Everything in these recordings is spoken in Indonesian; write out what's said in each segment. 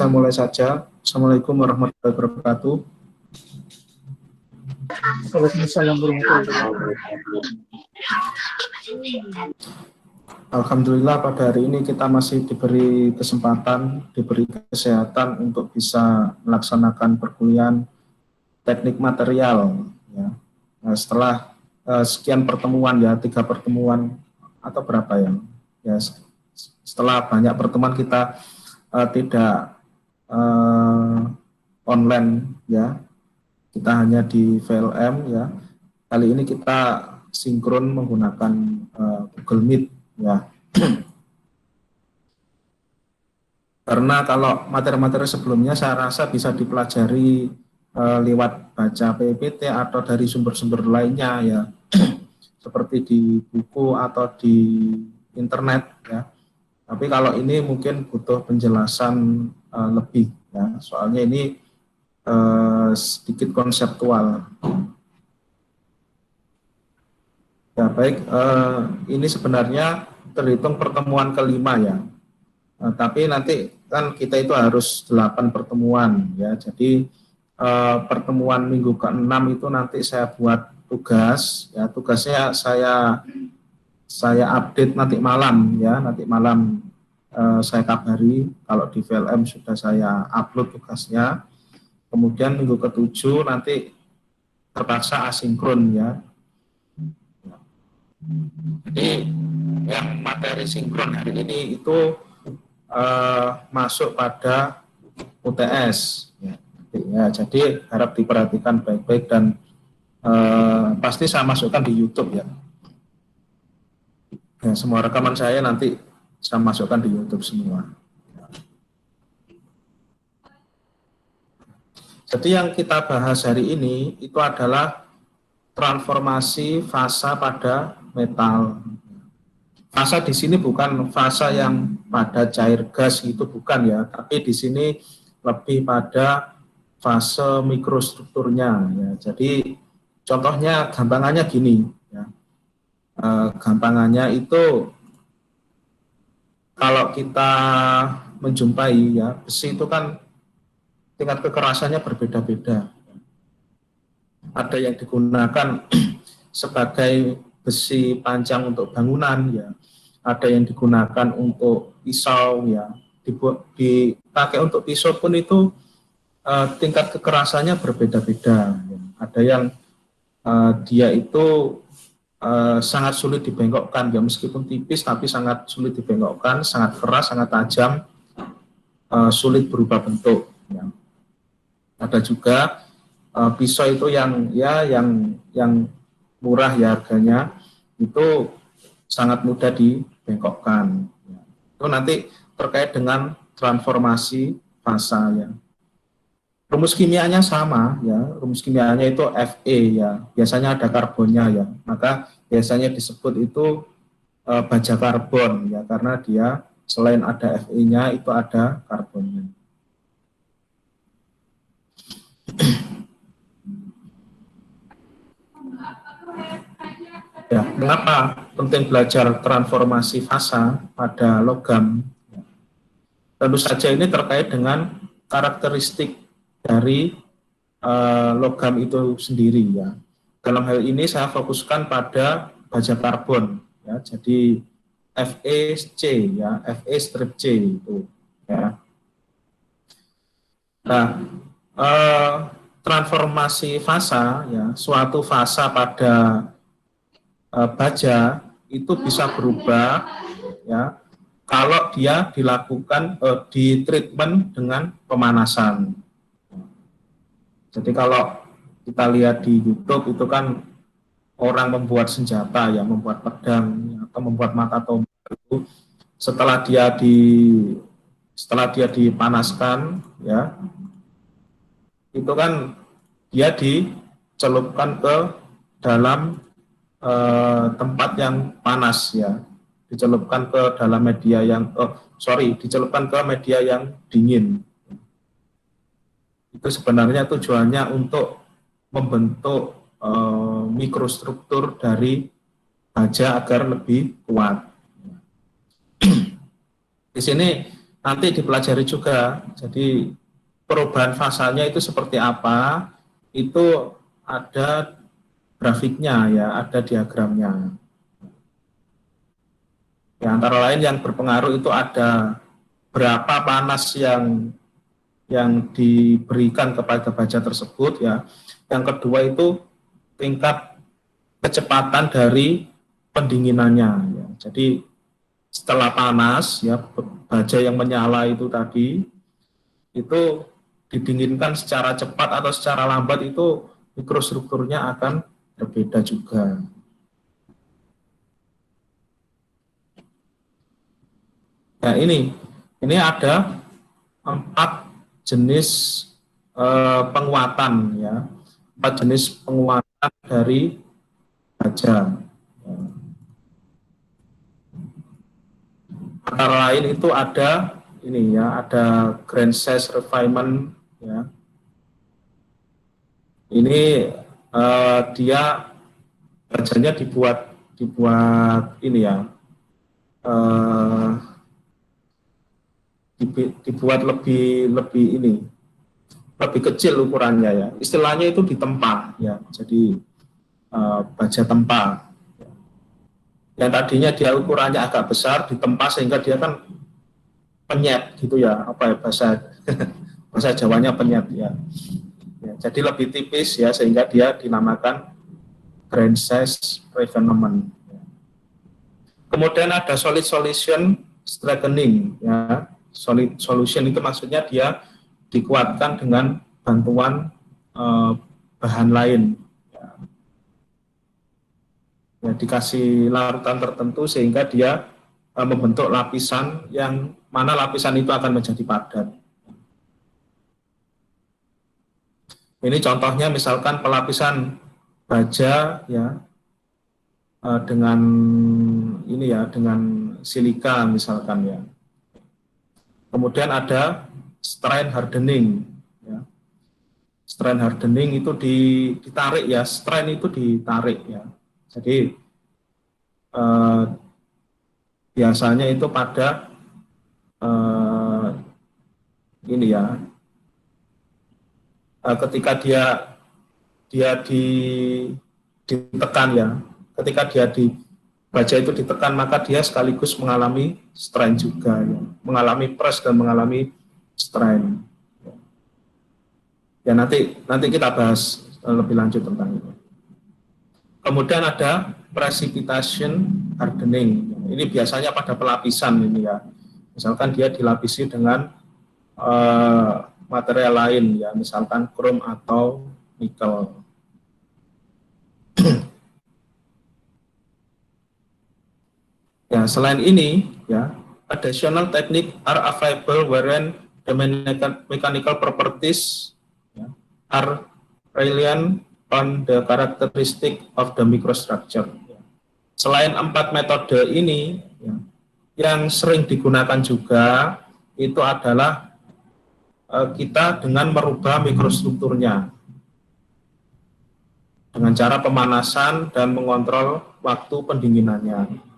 saya mulai saja. Assalamualaikum warahmatullahi wabarakatuh. Waalaikumsalam warahmatullahi wabarakatuh. Alhamdulillah pada hari ini kita masih diberi kesempatan, diberi kesehatan untuk bisa melaksanakan perkuliahan teknik material. Ya. Nah, setelah sekian pertemuan ya, 3 pertemuan atau berapa ya, setelah banyak pertemuan kita tidak online ya, kita hanya di VLM ya. Kali ini kita sinkron menggunakan Google Meet ya. Karena kalau materi-materi sebelumnya saya rasa bisa dipelajari lewat baca PPT atau dari sumber-sumber lainnya ya, seperti di buku atau di internet ya. Tapi kalau ini mungkin butuh penjelasan lebih ya, soalnya ini sedikit konseptual. Ya baik, ini sebenarnya terhitung pertemuan kelima ya. Tapi nanti kan kita itu harus 8 pertemuan ya. Jadi pertemuan minggu ke-6 itu nanti saya buat tugas ya. Tugasnya saya update nanti malam ya. Nanti malam saya kabari kalau di VLM sudah saya upload tugasnya. Kemudian minggu ke-7 nanti terpaksa asinkron ya. Jadi yang materi sinkron hari ini itu masuk pada UTS ya, jadi harap diperhatikan baik-baik dan pasti saya masukkan di YouTube ya. Ya, semua rekaman saya nanti saya masukkan di YouTube semua. Jadi yang kita bahas hari ini itu adalah transformasi fasa pada metal. Fasa di sini bukan fasa yang pada cair gas itu bukan ya, tapi di sini lebih pada fase mikrostrukturnya ya. Jadi contohnya gampangannya gini ya. Gampangannya itu kalau kita menjumpai ya besi itu kan tingkat kekerasannya berbeda-beda. Ada yang digunakan sebagai besi panjang untuk bangunan ya, ada yang digunakan untuk pisau ya, dipakai untuk pisau pun itu tingkat kekerasannya berbeda-beda ya. Ada yang dia itu sangat sulit dibengkokkan ya, meskipun tipis tapi sangat sulit dibengkokkan, sangat keras, sangat tajam, sulit berubah bentuk ya. Ada juga pisau itu yang murah ya harganya, itu sangat mudah dibengkokkan. Itu nanti terkait dengan transformasi fasa ya. Rumus kimianya sama ya, rumus kimianya itu Fe ya, biasanya ada karbonnya ya, maka biasanya disebut itu baja karbon ya, karena dia selain ada Fe-nya itu ada karbonnya. Ya, mengapa penting belajar transformasi fasa pada logam? Tentu saja ini terkait dengan karakteristik dari logam itu sendiri ya. Dalam hal ini saya fokuskan pada baja karbon ya. Jadi FeC ya, Fe strip C itu ya. Nah, transformasi fasa ya, suatu fasa pada baja itu bisa berubah ya kalau dia dilakukan di treatment dengan pemanasan. Jadi kalau kita lihat di YouTube itu kan orang membuat senjata ya, membuat pedang atau membuat mata tombak itu setelah dia dipanaskan ya, itu kan dia dicelupkan ke dalam tempat yang panas ya, dicelupkan ke dalam media yang dicelupkan ke media yang dingin. Itu sebenarnya tujuannya untuk membentuk mikrostruktur dari baja agar lebih kuat. Di sini nanti dipelajari juga. Jadi perubahan fasanya itu seperti apa, itu ada grafiknya ya, ada diagramnya. Ya, antara lain yang berpengaruh itu ada berapa panas yang diberikan kepada baja tersebut ya. Yang kedua itu tingkat kecepatan dari pendinginannya ya. Jadi setelah panas ya, baja yang menyala itu tadi itu didinginkan secara cepat atau secara lambat, itu mikrostrukturnya akan berbeda juga. Nah, ini ada 4 jenis penguatan ya, 4 jenis penguatan dari baja. Antara lain itu ada ini ya, ada grand size refinement ya. Ini dia bajanya dibuat ini ya, dibuat lebih kecil ukurannya ya. Istilahnya itu ditempa ya. Jadi baja tempa. Yang tadinya dia ukurannya agak besar, ditempa sehingga dia kan penyet gitu ya. Apa ya bahasa Jawanya penyet ya. Ya, jadi lebih tipis ya, sehingga dia dinamakan grand size refinement. Kemudian ada solid solution strengthening ya. Solid solution itu maksudnya dia dikuatkan dengan bantuan bahan lain ya, dikasih larutan tertentu sehingga dia membentuk lapisan yang mana lapisan itu akan menjadi padat. Ini contohnya misalkan pelapisan baja ya dengan ini ya, dengan silika misalkan ya. Kemudian ada strain hardening ya. Strain hardening itu ditarik ya, strain itu ditarik ya. Jadi biasanya itu pada ini ya, ketika dia ditekan ya, ketika dia baja itu ditekan, maka dia sekaligus mengalami strain juga ya, mengalami press dan mengalami strain ya. Nanti kita bahas lebih lanjut tentang itu. Kemudian ada precipitation hardening. Ini biasanya pada pelapisan ini ya. Misalkan dia dilapisi dengan material lain ya, misalkan krom atau nikel. Ya, selain ini ya, additional technique are available wherein the mechanical properties ya, are reliant on the characteristic of the microstructure. Selain 4 metode ini, ya, yang sering digunakan juga itu adalah kita dengan merubah mikrostrukturnya dengan cara pemanasan dan mengontrol waktu pendinginannya.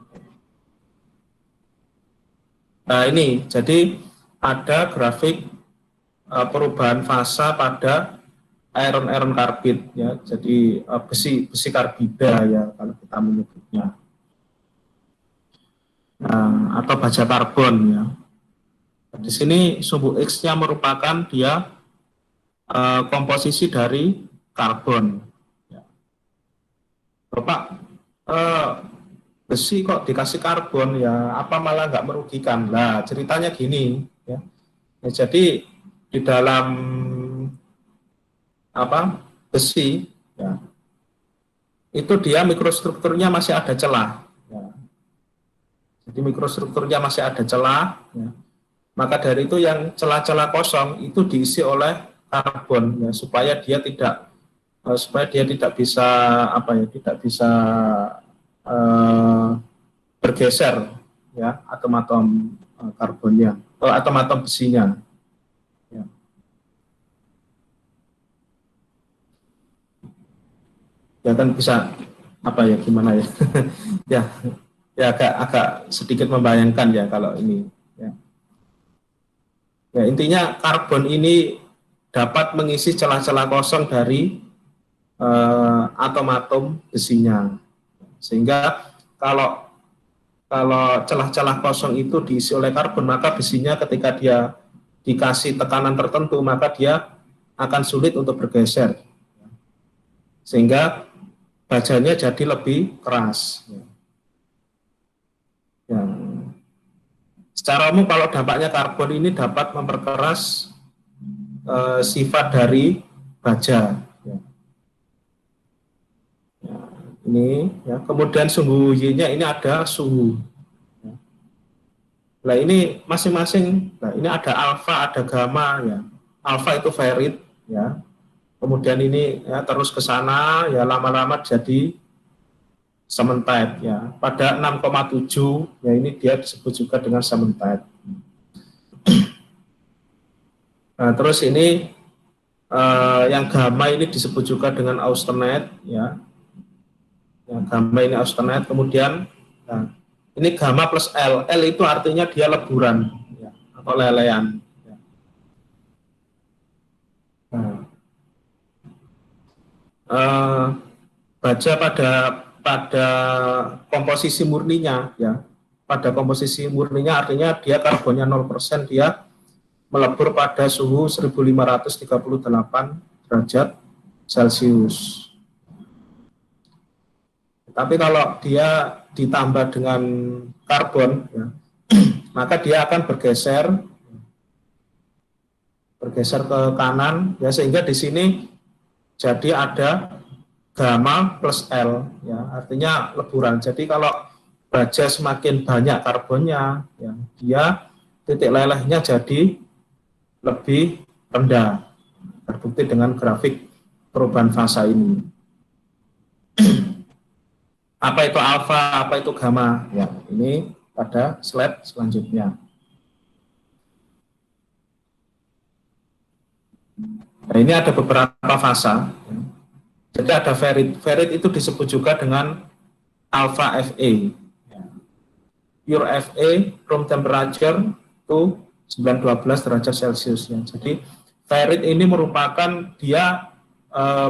Nah ini, jadi ada grafik perubahan fasa pada iron carbide ya, jadi besi karbida ya kalau kita menyebutnya, atau baja karbon ya. Di sini sumbu X-nya merupakan dia komposisi dari karbon. Ya. Bapak, besi kok dikasih karbon ya, apa malah nggak merugikan? Lah ceritanya gini ya. Jadi di dalam besi ya, itu dia mikrostrukturnya masih ada celah ya. Jadi mikrostrukturnya masih ada celah ya. Maka dari itu yang celah-celah kosong itu diisi oleh karbon ya, supaya dia tidak bisa tidak bisa bergeser ya atom-atom karbonnya atau atom-atom besinya. Ya kan bisa gimana ya ya agak sedikit membayangkan ya kalau ini ya. Ya, intinya karbon ini dapat mengisi celah-celah kosong dari atom-atom besinya. Sehingga kalau celah-celah kosong itu diisi oleh karbon, maka besinya ketika dia dikasih tekanan tertentu, maka dia akan sulit untuk bergeser. Sehingga bajanya jadi lebih keras. Ya. Secara umum kalau dampaknya karbon ini dapat memperkeras sifat dari baja. Ya. Ya, ini ya. Kemudian suhu Y-nya ini ada suhu. Ya. Nah ini masing-masing. Nah ini ada alfa, ada gamma. Ya. Alfa itu ferrit. Ya. Kemudian ini ya, terus ke sana ya lama-lama jadi cementite ya. Pada 6,7 ya ini dia disebut juga dengan cementite. Nah, terus ini yang gamma ini disebut juga dengan austenite ya. Yang gamma ini austenite, kemudian nah, ini gamma plus L. L itu artinya dia leburan ya, atau lelean. Ya. Nah, baja pada komposisi murninya ya. Pada komposisi murninya artinya dia karbonnya 0%, dia melebur pada suhu 1538 derajat Celcius. Tapi kalau dia ditambah dengan karbon ya, maka dia akan bergeser ke kanan ya, sehingga di sini jadi ada gamma plus L ya, artinya leburan. Jadi kalau baja semakin banyak karbonnya ya, dia titik lelehnya jadi lebih rendah, terbukti dengan grafik perubahan fasa ini. Apa itu alfa, apa itu gamma ya, ini pada slide selanjutnya. Nah, ini ada beberapa fasa ya. Jadi ada ferrit. Ferrit itu disebut juga dengan alpha Fa. Pure Fa, room temperature itu 912 derajat Celcius. Ya. Jadi ferrit ini merupakan dia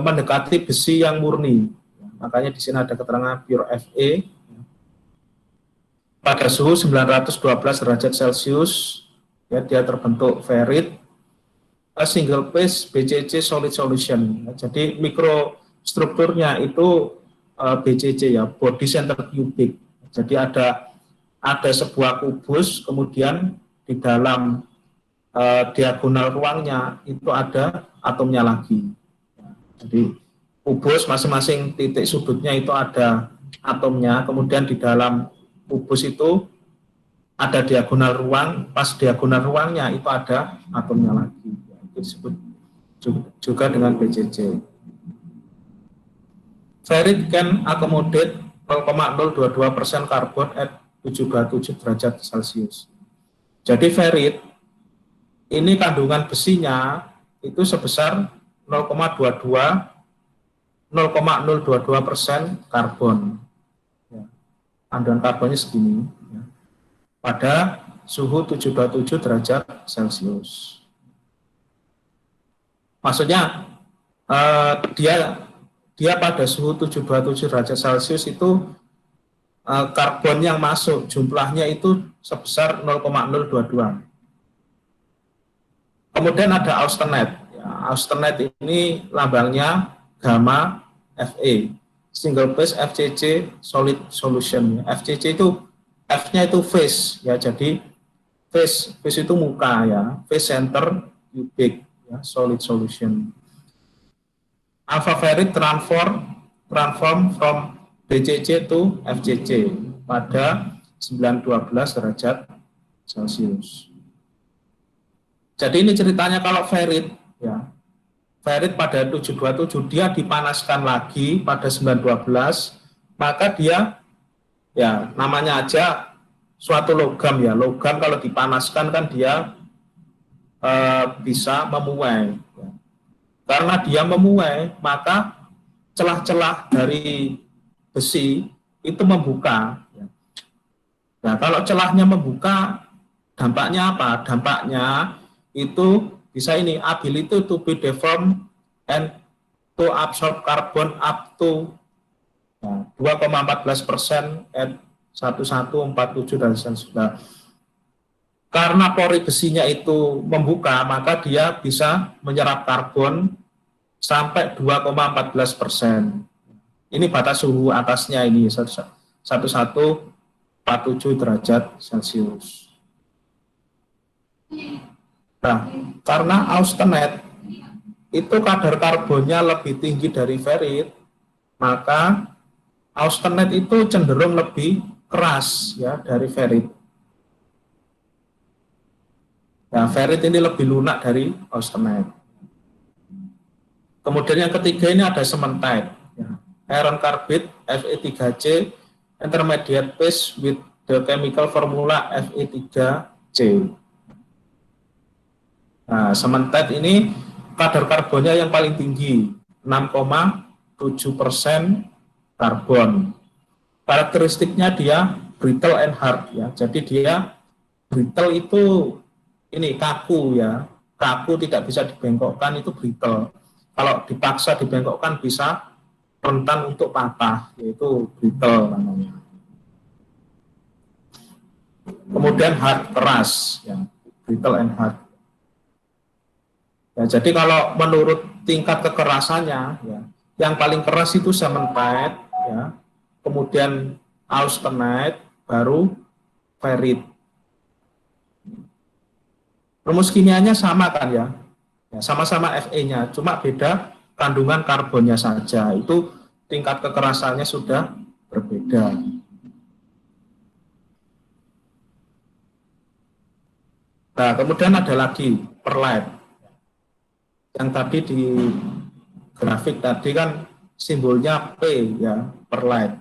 mendekati besi yang murni. Ya, makanya di sini ada keterangan pure Fa. Ya. Pada suhu 912 derajat Celcius, ya, dia terbentuk ferrit. A single phase BCC solid solution. Ya, jadi mikrostrukturnya itu BCC ya, body center cubic. Jadi ada sebuah kubus, kemudian di dalam diagonal ruangnya itu ada atomnya lagi. Jadi kubus masing-masing titik sudutnya itu ada atomnya, kemudian di dalam kubus itu ada diagonal ruang, pas diagonal ruangnya itu ada atomnya lagi. Itu disebut juga dengan BCC. Ferrit can accommodate 0,022% karbon at 727 derajat Celcius. Jadi ferrit ini kandungan besinya itu sebesar 0,022% karbon. Ya. Kandungan karbonnya segini ya. Pada suhu 727 derajat Celcius. Maksudnya dia pada suhu 727 derajat Celcius itu karbon yang masuk jumlahnya itu sebesar 0,022. Kemudian ada austenite. Ya, austenite ini lambangnya gamma Fa, single phase FCC solid solution. FCC itu F-nya itu phase ya, jadi phase itu muka ya, phase center cubic ya, solid solution. Alpha ferrit transform from BCC to FCC pada 912 derajat Celcius. Jadi ini ceritanya kalau ferrit ya, ferrit pada 727 dia dipanaskan lagi pada 912, maka dia ya namanya aja suatu logam ya. Logam kalau dipanaskan kan dia bisa memuai. Ya. Karena dia memuai, maka celah-celah dari besi itu membuka. Ya. Nah, kalau celahnya membuka, dampaknya apa? Dampaknya itu bisa ini, ability to be deformed and to absorb carbon up to 2,14% at 1147 dan seterusnya. Karena pori besinya itu membuka, maka dia bisa menyerap karbon sampai 2,14%. Ini batas suhu atasnya ini 1147 derajat Celcius. Nah, karena austenite itu kadar karbonnya lebih tinggi dari ferrit, maka austenite itu cenderung lebih keras ya dari ferrit. Nah, ferrit ini lebih lunak dari austenite. Kemudian yang ketiga ini ada cementite, ya. Iron carbide Fe3C intermediate phase with the chemical formula Fe3C. Nah, cementite ini kadar karbonnya yang paling tinggi, 6,7% karbon. Karakteristiknya dia brittle and hard ya. Jadi dia brittle itu ini kaku ya. Kaku tidak bisa dibengkokkan, itu brittle. Kalau dipaksa dibengkokkan bisa rentan untuk patah, yaitu brittle namanya. Kemudian hard, keras ya. Brittle and hard. Ya, jadi kalau menurut tingkat kekerasannya, ya, yang paling keras itu cementite, ya, kemudian austenite, baru ferrit. Rumus kimianya sama kan ya, sama-sama Fe-nya, cuma beda kandungan karbonnya saja. Itu tingkat kekerasannya sudah berbeda. Nah, kemudian ada lagi perlite. Yang tadi di grafik tadi kan simbolnya P ya, perlite.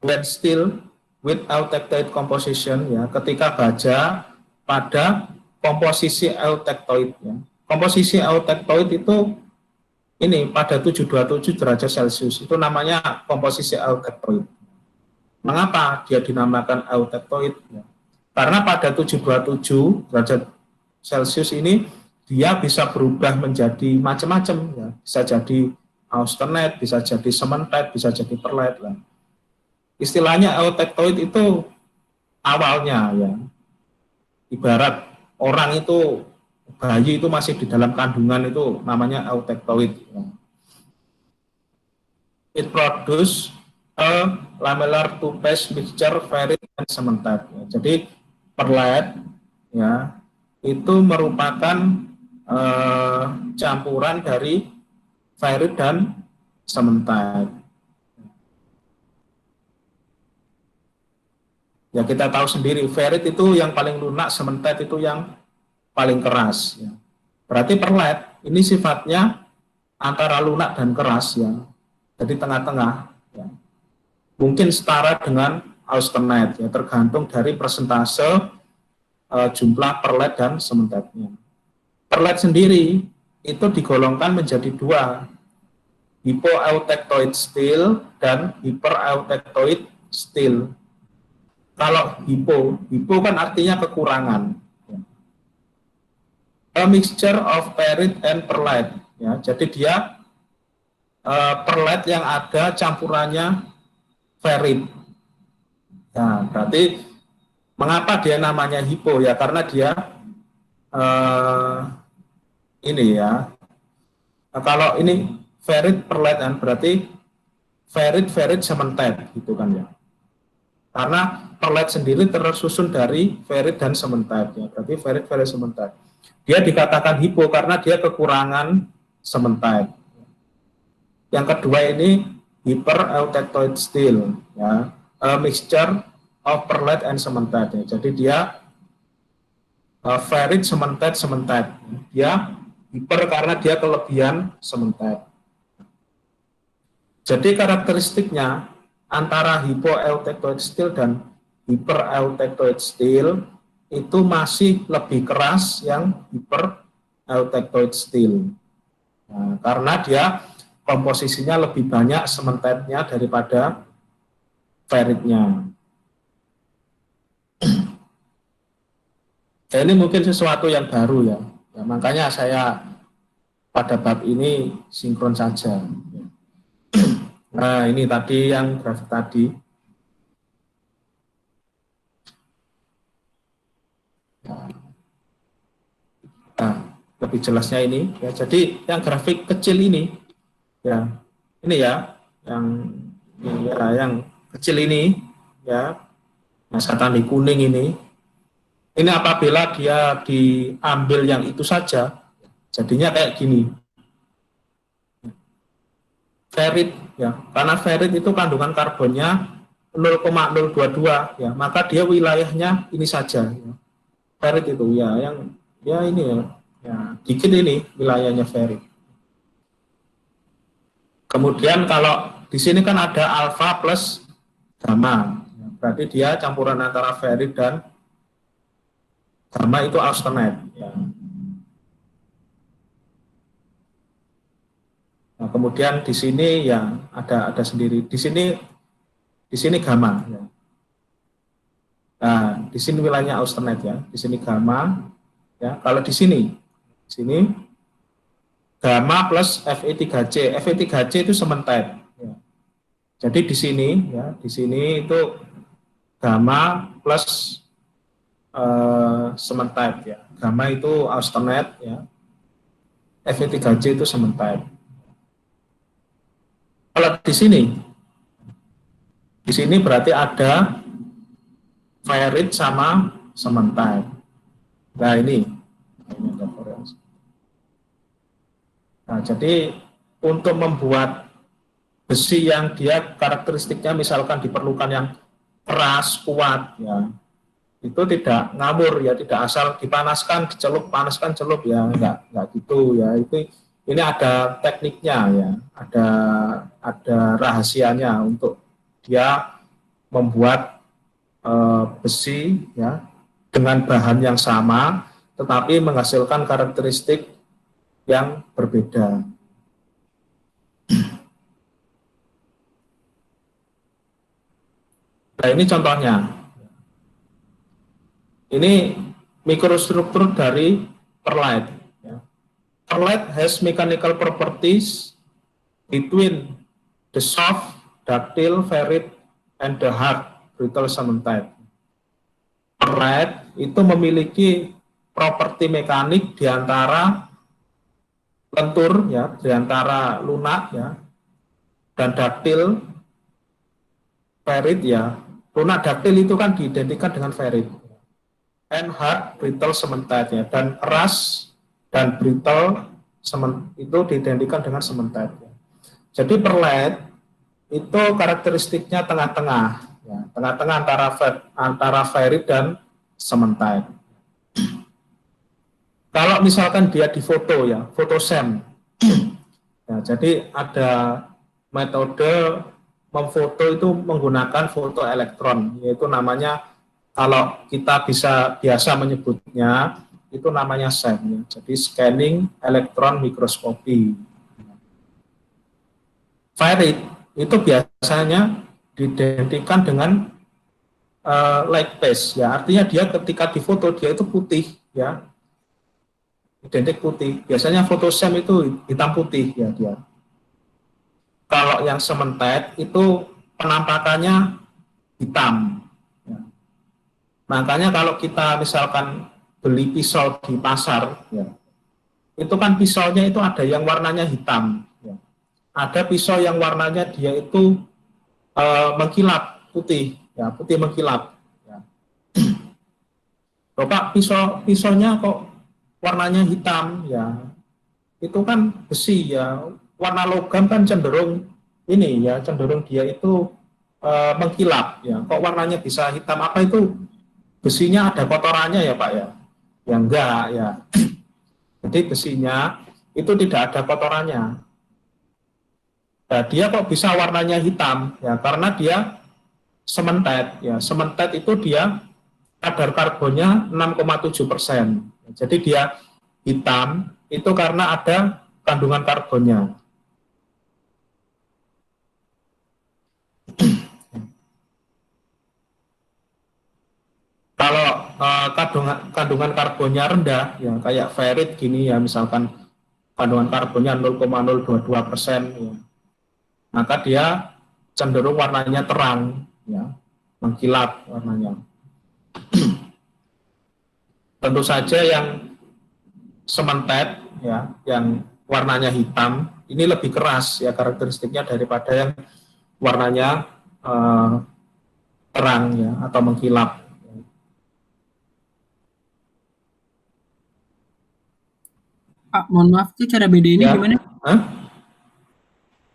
When steel with eutectoid composition ya, ketika baja pada komposisi eutectoid ya. Komposisi eutectoid itu ini pada 727 derajat Celcius, itu namanya komposisi eutectoid. Mengapa dia dinamakan eutectoid ya? Karena pada 727 derajat Celcius ini dia bisa berubah menjadi macam-macam ya, bisa jadi austenite, bisa jadi cementite, bisa jadi perlite lah. Istilahnya eutectoid itu awalnya ya, ibarat orang itu, bayi itu masih di dalam kandungan, itu namanya eutectoid ya. It produce a lamellar two phase mixture ferrit and cementite ya. Jadi perlite ya itu merupakan campuran dari ferrit dan cementite. Ya kita tahu sendiri, ferrit itu yang paling lunak, cementite itu yang paling keras. Ya. Berarti perlite ini sifatnya antara lunak dan keras ya, jadi tengah-tengah. Ya. Mungkin setara dengan austenite ya, tergantung dari persentase jumlah perlite dan cementite-nya. Perlite sendiri itu digolongkan menjadi dua, hypoeutectoid steel dan hypereutectoid steel. Kalau hypo kan artinya kekurangan. A mixture of ferrit and perlite. Ya, jadi dia perlite yang ada campurannya ferrit. Nah, berarti mengapa dia namanya hypo ya? Karena dia ini ya, nah, kalau ini ferrit perlite kan berarti ferrit cementite gitu kan ya, karena perlite sendiri tersusun dari ferrit dan cementite ya, berarti ferrit cementite. Dia dikatakan hypo karena dia kekurangan cementite. Yang kedua ini hypereutectoid steel ya, a mixture of perlite and cementite ya. Jadi dia ferrit cementite. Dia hyper karena dia kelebihan cementite. Jadi karakteristiknya antara hypoeutectoid steel dan hypereutectoid steel itu masih lebih keras yang hypereutectoid steel. Nah, karena dia komposisinya lebih banyak cementite-nya daripada ferritnya. Ya, ini mungkin sesuatu yang baru ya. Ya, makanya saya pada bab ini sinkron saja. Nah, ini tadi yang grafik tadi. Nah, lebih jelasnya ini. Ya, jadi yang grafik kecil ini, ya, ini ya, yang kecil ini, ya, yang saya tanda kuning ini apabila dia diambil yang itu saja, jadinya kayak gini. Ferit ya, karena ferit itu kandungan karbonnya 0,022 ya, maka dia wilayahnya ini saja ya. Ferit itu ya yang ya ini ya dikit ini wilayahnya ferit. Kemudian kalau di sini kan ada alfa plus gamma ya, berarti dia campuran antara ferit dan gamma itu austenite ya. Nah, kemudian di sini ya ada sendiri di sini gamma ya. Nah, di sini wilayahnya austenite ya, di sini gamma ya. Kalau di sini gamma plus Fe3C. Fe3C itu sementite ya. Jadi di sini ya, di sini itu gamma plus sementite ya. Gamma itu austenite ya. Fe3C itu sementite. Kalau di sini berarti ada ferit sama sementite. Nah ini ada variasi. Nah, jadi untuk membuat besi yang dia karakteristiknya misalkan diperlukan yang keras, kuat, ya itu tidak ngawur ya, tidak asal dipanaskan, dicelup, panaskan, celup ya, enggak gitu ya. Ini ada tekniknya ya, ada rahasianya untuk dia membuat besi ya dengan bahan yang sama, tetapi menghasilkan karakteristik yang berbeda. Nah, ini contohnya. Ini mikrostruktur dari perlite. Ya. Perlite has mechanical properties between the soft, ductile, ferrite, and the hard, brittle cementite. Perlite itu memiliki properti mekanik di antara lentur, ya, di antara lunak, ya, dan ductile, ferrite, ya. Lunak ductile itu kan diidentikan dengan ferrite. And hard, brittle, cementite, ya, dan keras dan brittle itu diidentikan dengan cementite. Ya. Jadi perlite itu karakteristiknya tengah-tengah, ya, tengah-tengah antara ferrite dan cementite. Kalau misalkan dia difoto ya, foto SEM, ya, jadi ada metode memfoto itu menggunakan foto elektron, yaitu namanya kalau kita biasa menyebutnya itu namanya SEM, ya. Jadi scanning electron microscopy. Ferrite itu biasanya diidentikan dengan light base, ya, artinya dia ketika difoto dia itu putih, ya, identik putih. Biasanya foto SEM itu hitam putih ya dia. Kalau yang cementite itu penampakannya hitam. Ya. Makanya kalau kita misalkan beli pisau di pasar, ya, itu kan pisaunya itu ada yang warnanya hitam. Ya. Ada pisau yang warnanya dia itu mengkilap putih, ya, putih mengkilap. Ya. Bapak pisaunya kok warnanya hitam, ya itu kan besi ya, warna logam kan cenderung ini ya, cenderung dia itu mengkilap ya, kok warnanya bisa hitam, apa itu besinya ada kotorannya ya Pak ya? Ya enggak ya, jadi besinya itu tidak ada kotorannya. Nah, dia kok bisa warnanya hitam ya, karena dia sementet ya, sementet itu dia kadar karbonnya 6,7%. Jadi dia hitam itu karena ada kandungan karbonnya. Kalau kandungan karbonnya rendah, ya kayak ferrit gini ya, misalkan kandungan karbonnya 0,022%, ya, maka dia cenderung warnanya terang, ya, mengkilap warnanya. Tentu saja yang sementet, ya, yang warnanya hitam, ini lebih keras ya karakteristiknya daripada yang warnanya terang ya atau mengkilap. Pak, mohon maaf, itu cara bedainnya Ya. gimana?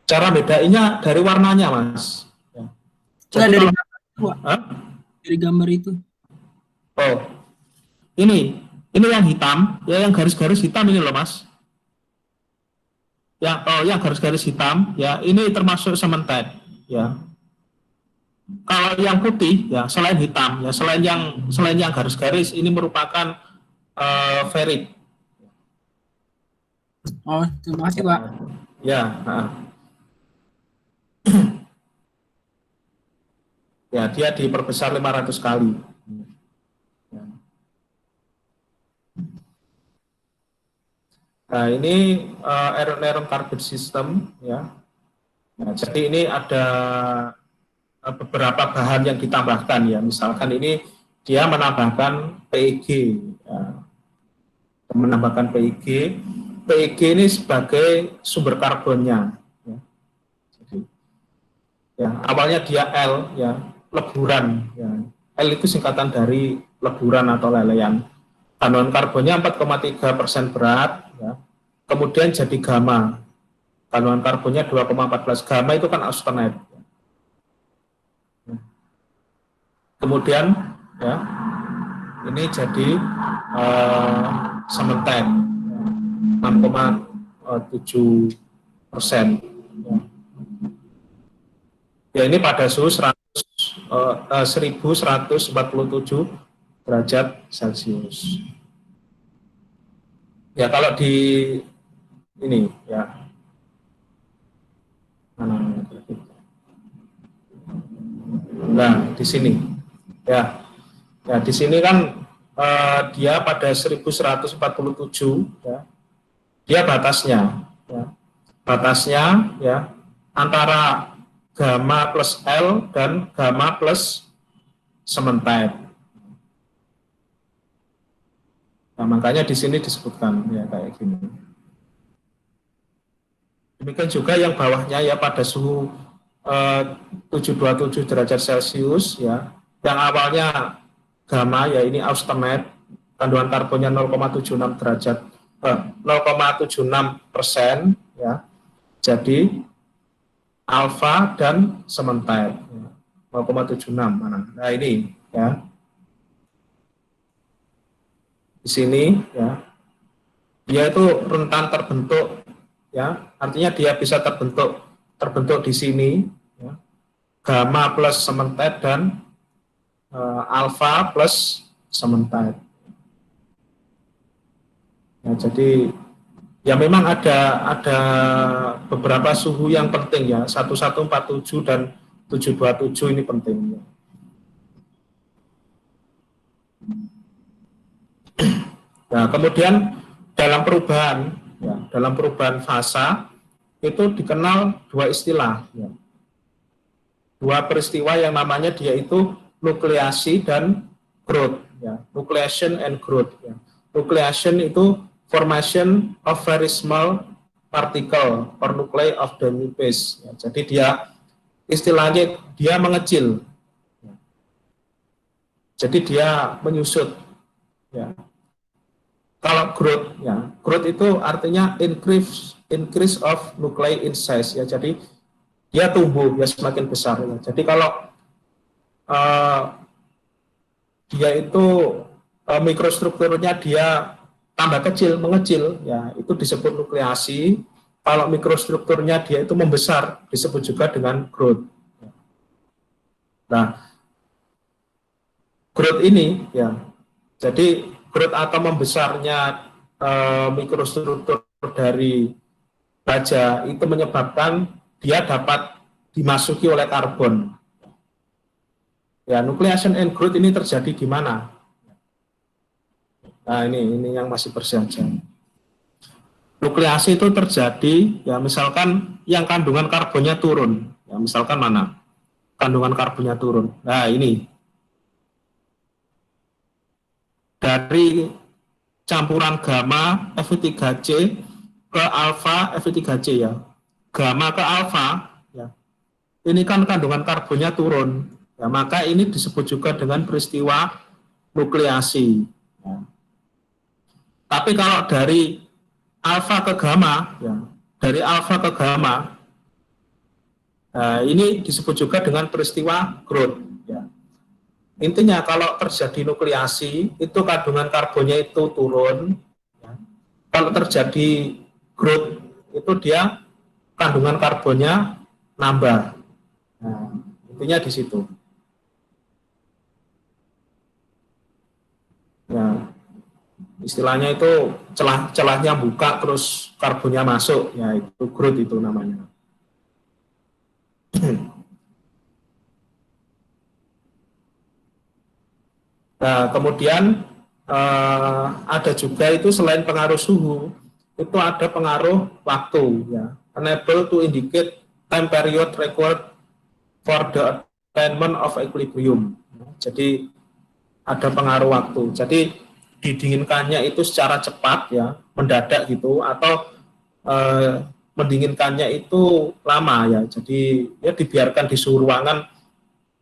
Cara bedainnya dari warnanya, Mas. Ya. Enggak, Jadi dari kalau, gambar itu, Pak. Dari gambar itu. oh, ini yang hitam, ya yang garis-garis hitam ini loh, Mas. Ya, yang garis-garis hitam, ya ini termasuk sementet, ya. Kalau yang putih, ya selain hitam, ya selain yang garis-garis, ini merupakan ferrit. Oh, terima kasih, Pak. Ya, ya dia diperbesar 500 kali. Nah, ini iron carbide system, ya. Nah, jadi ini ada beberapa bahan yang ditambahkan, ya. Misalkan ini dia menambahkan PEG, ya. Menambahkan PEG. PEG ini sebagai sumber karbonnya. Ya. Jadi, ya, awalnya dia L, ya, leburan. Ya. L itu singkatan dari leburan atau lelehan. Kandungan karbonnya 4,3% berat, ya. Kemudian jadi gamma. Kandungan karbonnya 2,14. Gamma itu kan austenite. Kemudian, ya, ini jadi sementet, 6,7%. Ya, ini pada suhu 1147 derajat Celcius. Ya, kalau di ini, ya, nah di sini, ya, di sini kan dia pada 1147, ya, dia batasnya, ya, antara gamma plus L dan gamma plus sementet. Nah, makanya di sini disebutkan ya kayak gini. Demikian juga yang bawahnya ya pada suhu 727 derajat Celcius, ya, yang awalnya gamma ya ini austenite, kandungan karbonnya 0,76 derajat 0,76%, ya. Jadi alfa dan sementet, ya, 0,76 mana? Nah ini ya. Di sini ya. Dia itu rentan terbentuk, ya, artinya dia bisa terbentuk di sini, ya, gamma plus sementet dan alfa plus sementet. Ya, jadi ya memang ada beberapa suhu yang penting ya, 1147 dan 727 ini penting. Ya. Nah, kemudian dalam perubahan fasa itu dikenal dua istilah, ya. Dua peristiwa yang namanya dia itu nukleasi dan growth, ya. Nucleation and growth, ya. Nucleation itu formation of very small particle or nuclei of the nucleus, ya. Jadi dia istilahnya dia mengecil, ya. Jadi dia menyusut, ya. Kalau growth, ya, growth itu artinya increase of nuclei in size, ya. Jadi dia tumbuh ya semakin besar, ya. Jadi kalau dia itu mikrostrukturnya dia tambah kecil, mengecil, ya itu disebut nukleasi. Kalau mikrostrukturnya dia itu membesar, disebut juga dengan growth. Nah, growth ini, ya, jadi growth atau membesarnya mikrostruktur dari baja itu menyebabkan dia dapat dimasuki oleh karbon. Ya, nucleation and growth ini terjadi di mana? Nah, ini yang masih bersejarah. Nukleasi itu terjadi, ya misalkan yang kandungan karbonnya turun. Ya, misalkan mana? Kandungan karbonnya turun. Nah, ini. Dari campuran gamma Fe3C ke alfa Fe3C ya. Gamma ke alfa, ya. Ini kan kandungan karbonnya turun. Ya, maka ini disebut juga dengan peristiwa nukleasi. Ya. Tapi kalau dari alfa ke gamma, ya, dari alfa ke gamma, ini disebut juga dengan peristiwa growth. Ya. Intinya kalau terjadi nukleasi, itu kandungan karbonnya itu turun. Ya. Kalau terjadi growth, itu dia kandungan karbonnya nambah. Nah, intinya di situ. Ya, istilahnya itu celahnya buka terus karbonnya masuk, ya itu growth itu namanya. Nah, kemudian ada juga itu selain pengaruh suhu, itu ada pengaruh waktu, ya. Enable to indicate time period required for the attainment of equilibrium. Jadi ada pengaruh waktu. Jadi didinginkannya itu secara cepat, ya, mendadak gitu, atau mendinginkannya itu lama, ya. Jadi ya dibiarkan di suhu ruangan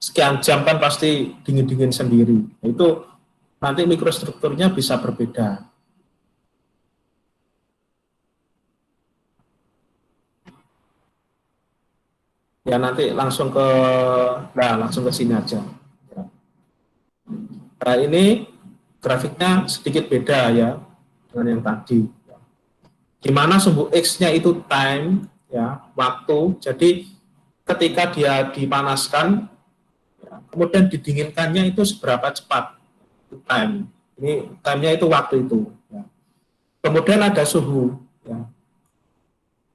sekian jam kan pasti dingin-dingin sendiri. Itu nanti mikrostrukturnya bisa berbeda. Ya nanti langsung ke sini aja. Nah ini grafiknya sedikit beda ya dengan yang tadi. Gimana sumbu X-nya itu time, ya waktu. Jadi ketika dia dipanaskan, ya, kemudian didinginkannya itu seberapa cepat time. Ini time-nya itu waktu itu. Ya. Kemudian ada suhu, ya.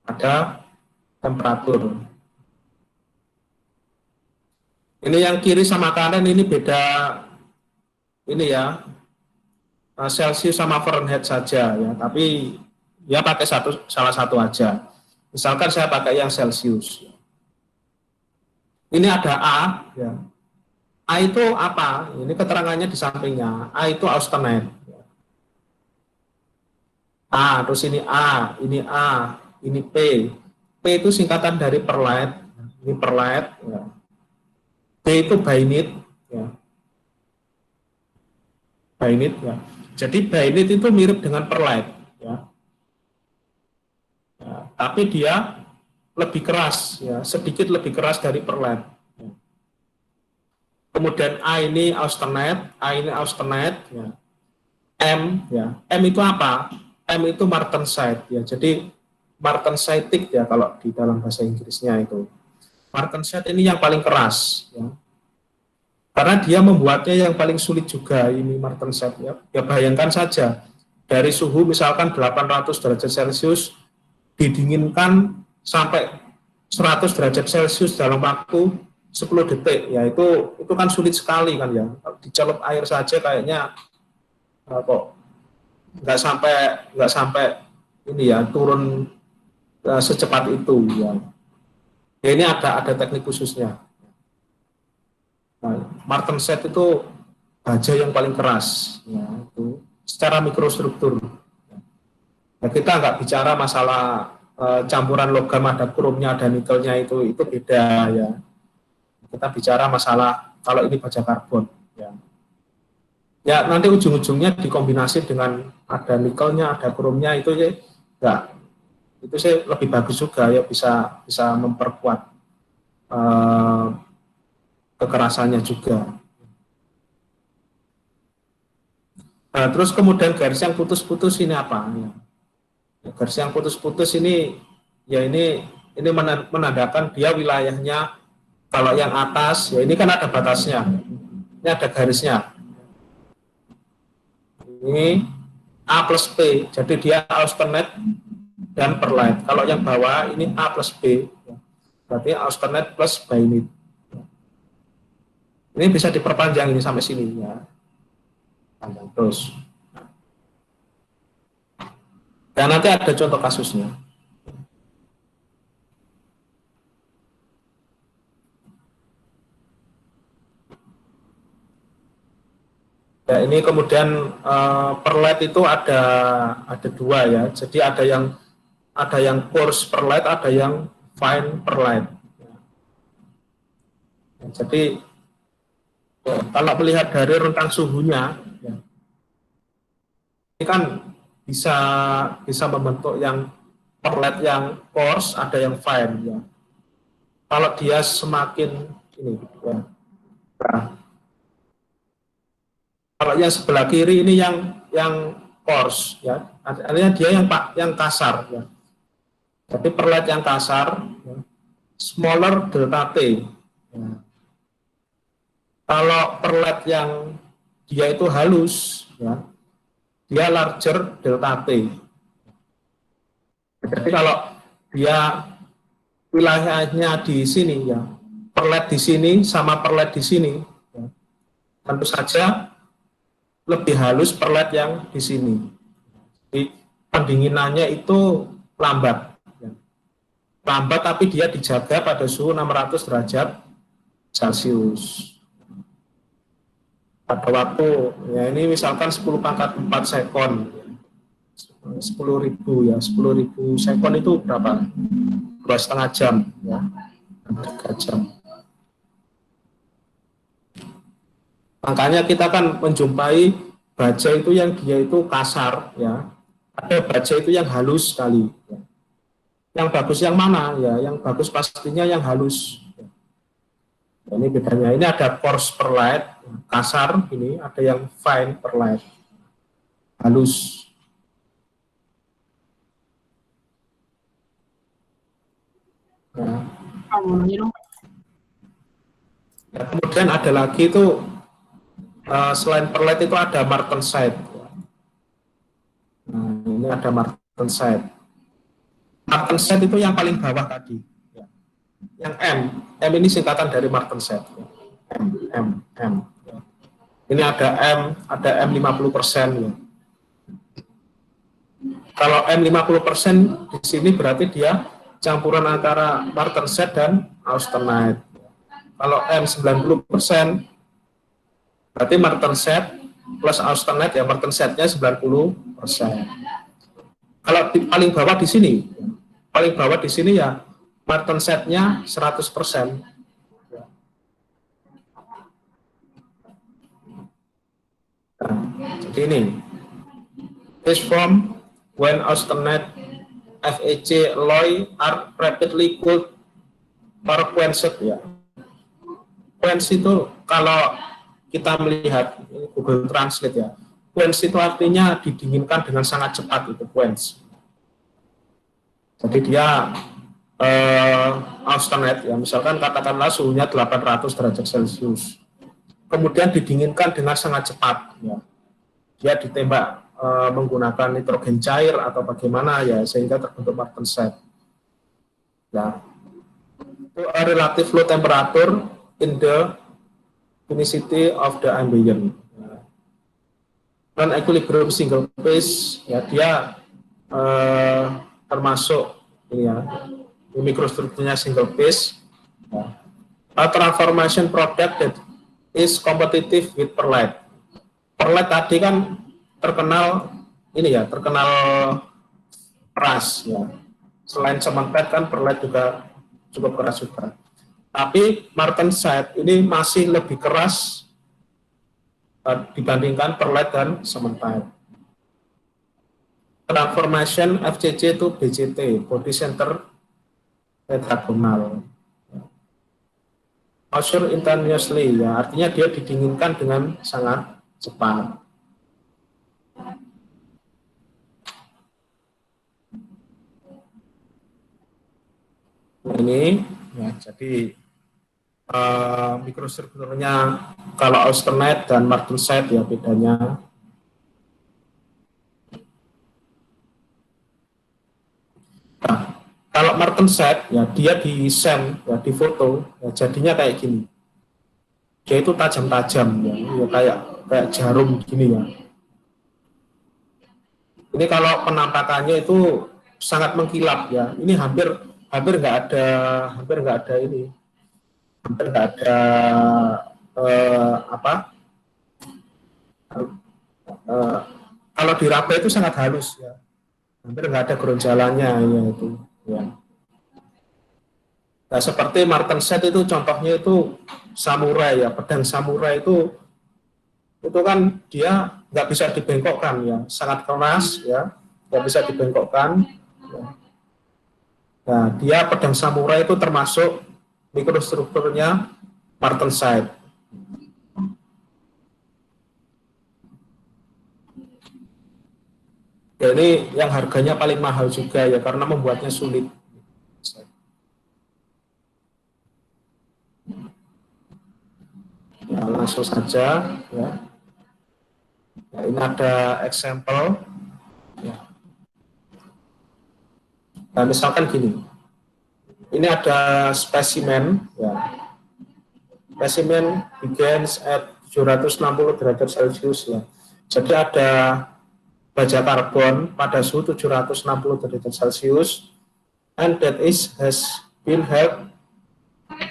Ada temperatur. Ini yang kiri sama kanan ini beda, ini ya, Celsius sama Fahrenheit saja ya, tapi ya pakai salah satu aja. Misalkan saya pakai yang Celsius. Ini ada A, ya. A itu apa? Ini keterangannya di sampingnya. A itu austenite. A, terus ini A, ini P. P itu singkatan dari perlite. Ini perlite, ya. B itu bainit, ya. Bainit, ya. Jadi bainit itu mirip dengan perlite, ya. Ya, tapi dia lebih keras, ya, sedikit lebih keras dari perlite. Ya. Kemudian A ini austenite, ya. M, ya. M itu apa? M itu martensite, ya. Jadi martensitic ya kalau di dalam bahasa Inggrisnya itu. Martensite ini yang paling keras, ya. Karena dia membuatnya yang paling sulit juga ini martensite, ya. Ya bayangkan saja dari suhu misalkan 800 derajat Celcius didinginkan sampai 100 derajat Celcius dalam waktu 10 detik, ya itu kan sulit sekali kan ya. Dicelup air saja kayaknya kok nggak sampai ini ya turun secepat itu ya. Ya ini ada teknik khususnya. Nah, martensite itu baja yang paling keras, ya, itu secara mikrostruktur. Nah, kita nggak bicara masalah campuran logam ada kromnya ada nikelnya itu beda ya. Kita bicara masalah kalau ini baja karbon. Ya, ya nanti ujung-ujungnya dikombinasi dengan ada nikelnya ada kromnya itu ya, enggak. Itu sih lebih bagus juga ya bisa memperkuat kekerasannya juga. Nah, terus kemudian garis yang putus-putus ini apa? Ya, garis yang putus-putus ini ya ini menandakan dia wilayahnya. Kalau yang atas ya ini kan ada batasnya. Ini ada garisnya. Ini A plus P. Jadi dia austenite dan perlite. Kalau yang bawah ini A plus B. Berarti austenite plus bainit. Ini bisa diperpanjang ini sampai sini ya. Panjang terus. Dan nanti ada contoh kasusnya. Ya, ini kemudian perlet itu ada dua ya. Jadi ada yang coarse perlet, ada yang fine perlet. Ya, jadi ya, kalau melihat dari rentang suhunya, ya, ini kan bisa membentuk yang perlet yang coarse, ada yang fine. Ya. Kalau dia semakin ini, ya. Nah, kalau yang sebelah kiri ini yang coarse, ya, artinya dia yang kasar. Ya. Jadi perlet yang kasar, ya, smaller delta T. Ya. Kalau perlet yang dia itu halus, ya, dia larger delta T. Jadi kalau dia wilayahnya di sini, ya, perlet di sini sama perlet di sini, ya, tentu saja lebih halus perlet yang di sini. Jadi pendinginannya itu lambat, ya. Lambat tapi dia dijaga pada suhu 600 derajat Celcius. Pada waktu, ya ini misalkan 10 pangkat 4 sekon, 10.000 ya, 10.000 sekon itu berapa? 2,5 jam, ya, 3 jam. Makanya kita kan menjumpai baja itu yang dia itu kasar, ya. Ada baja itu yang halus sekali. Ya. Yang bagus yang mana? Ya, yang bagus pastinya yang halus. Ini bedanya. Ini ada coarse perlet, kasar, ini ada yang fine perlet, halus. Nah. Ya, kemudian ada lagi itu selain perlet itu ada martensite. Nah, ini ada martensite. Martensite itu yang paling bawah tadi. Yang M ini singkatan dari martensite. M. Ini ada M 50%. Ya. Kalau M 50% di sini berarti dia campuran antara martensite dan austenite. Kalau M 90% berarti martensite plus austenite, ya martensite-nya 90%. Kalau paling bawah di sini ya martensite-nya 100%. Nah, jadi ini is formed when austenite, FEC, alloy are rapidly cooled or quenched, ya. Quench itu kalau kita melihat Google Translate, ya, quench itu artinya didinginkan dengan sangat cepat, itu quench. Jadi dia austenite, ya, misalkan katakanlah suhunya 800 derajat Celcius, kemudian didinginkan dengan sangat cepat, ya. Dia ditembak menggunakan nitrogen cair atau bagaimana, ya, sehingga terbentuk martensite. Ya, itu relative low temperature in the tonicity of the ambient. Non-equilibrium single phase, ya, dia termasuk ini, ya, mikrostrukturnya single phase. Ya. A transformation product that is competitive with perlet. Perlet tadi kan terkenal keras, ya. Selain cementet kan perlet juga cukup keras juga. Tapi martensite ini masih lebih keras dibandingkan perlet dan cementet. Transformation FCC itu BCT, body center tetragonal. Measure instantaneously, ya, artinya dia didinginkan dengan sangat cepat. Ini, ya, jadi mikrostrukturnya kalau austenite dan martensite, ya, bedanya. Nah, kalau martensite, ya, dia di scan, ya, di foto, ya, jadinya kayak gini. dia itu tajam-tajam ya, kayak jarum gini ya. Ini kalau penampakannya itu sangat mengkilap ya. Ini hampir nggak ada ini, hampir nggak ada kalau diraba itu sangat halus ya, hampir nggak ada geronjalannya ya itu ya. Nah, seperti martenset itu contohnya itu samurai ya, pedang samurai itu kan dia nggak bisa dibengkokkan ya, sangat keras ya, nggak bisa dibengkokkan ya. Nah, dia pedang samurai itu termasuk mikrostrukturnya martenset. Ya, ini yang harganya paling mahal juga ya, karena membuatnya sulit. Ya, langsung saja ya. Ya, ini ada example ya. Nah, misalkan gini, ini ada spesimen ya. Spesimen begins at 760 derajat Celcius ya. Jadi ada baja karbon pada suhu 760 derajat Celcius, and that has been held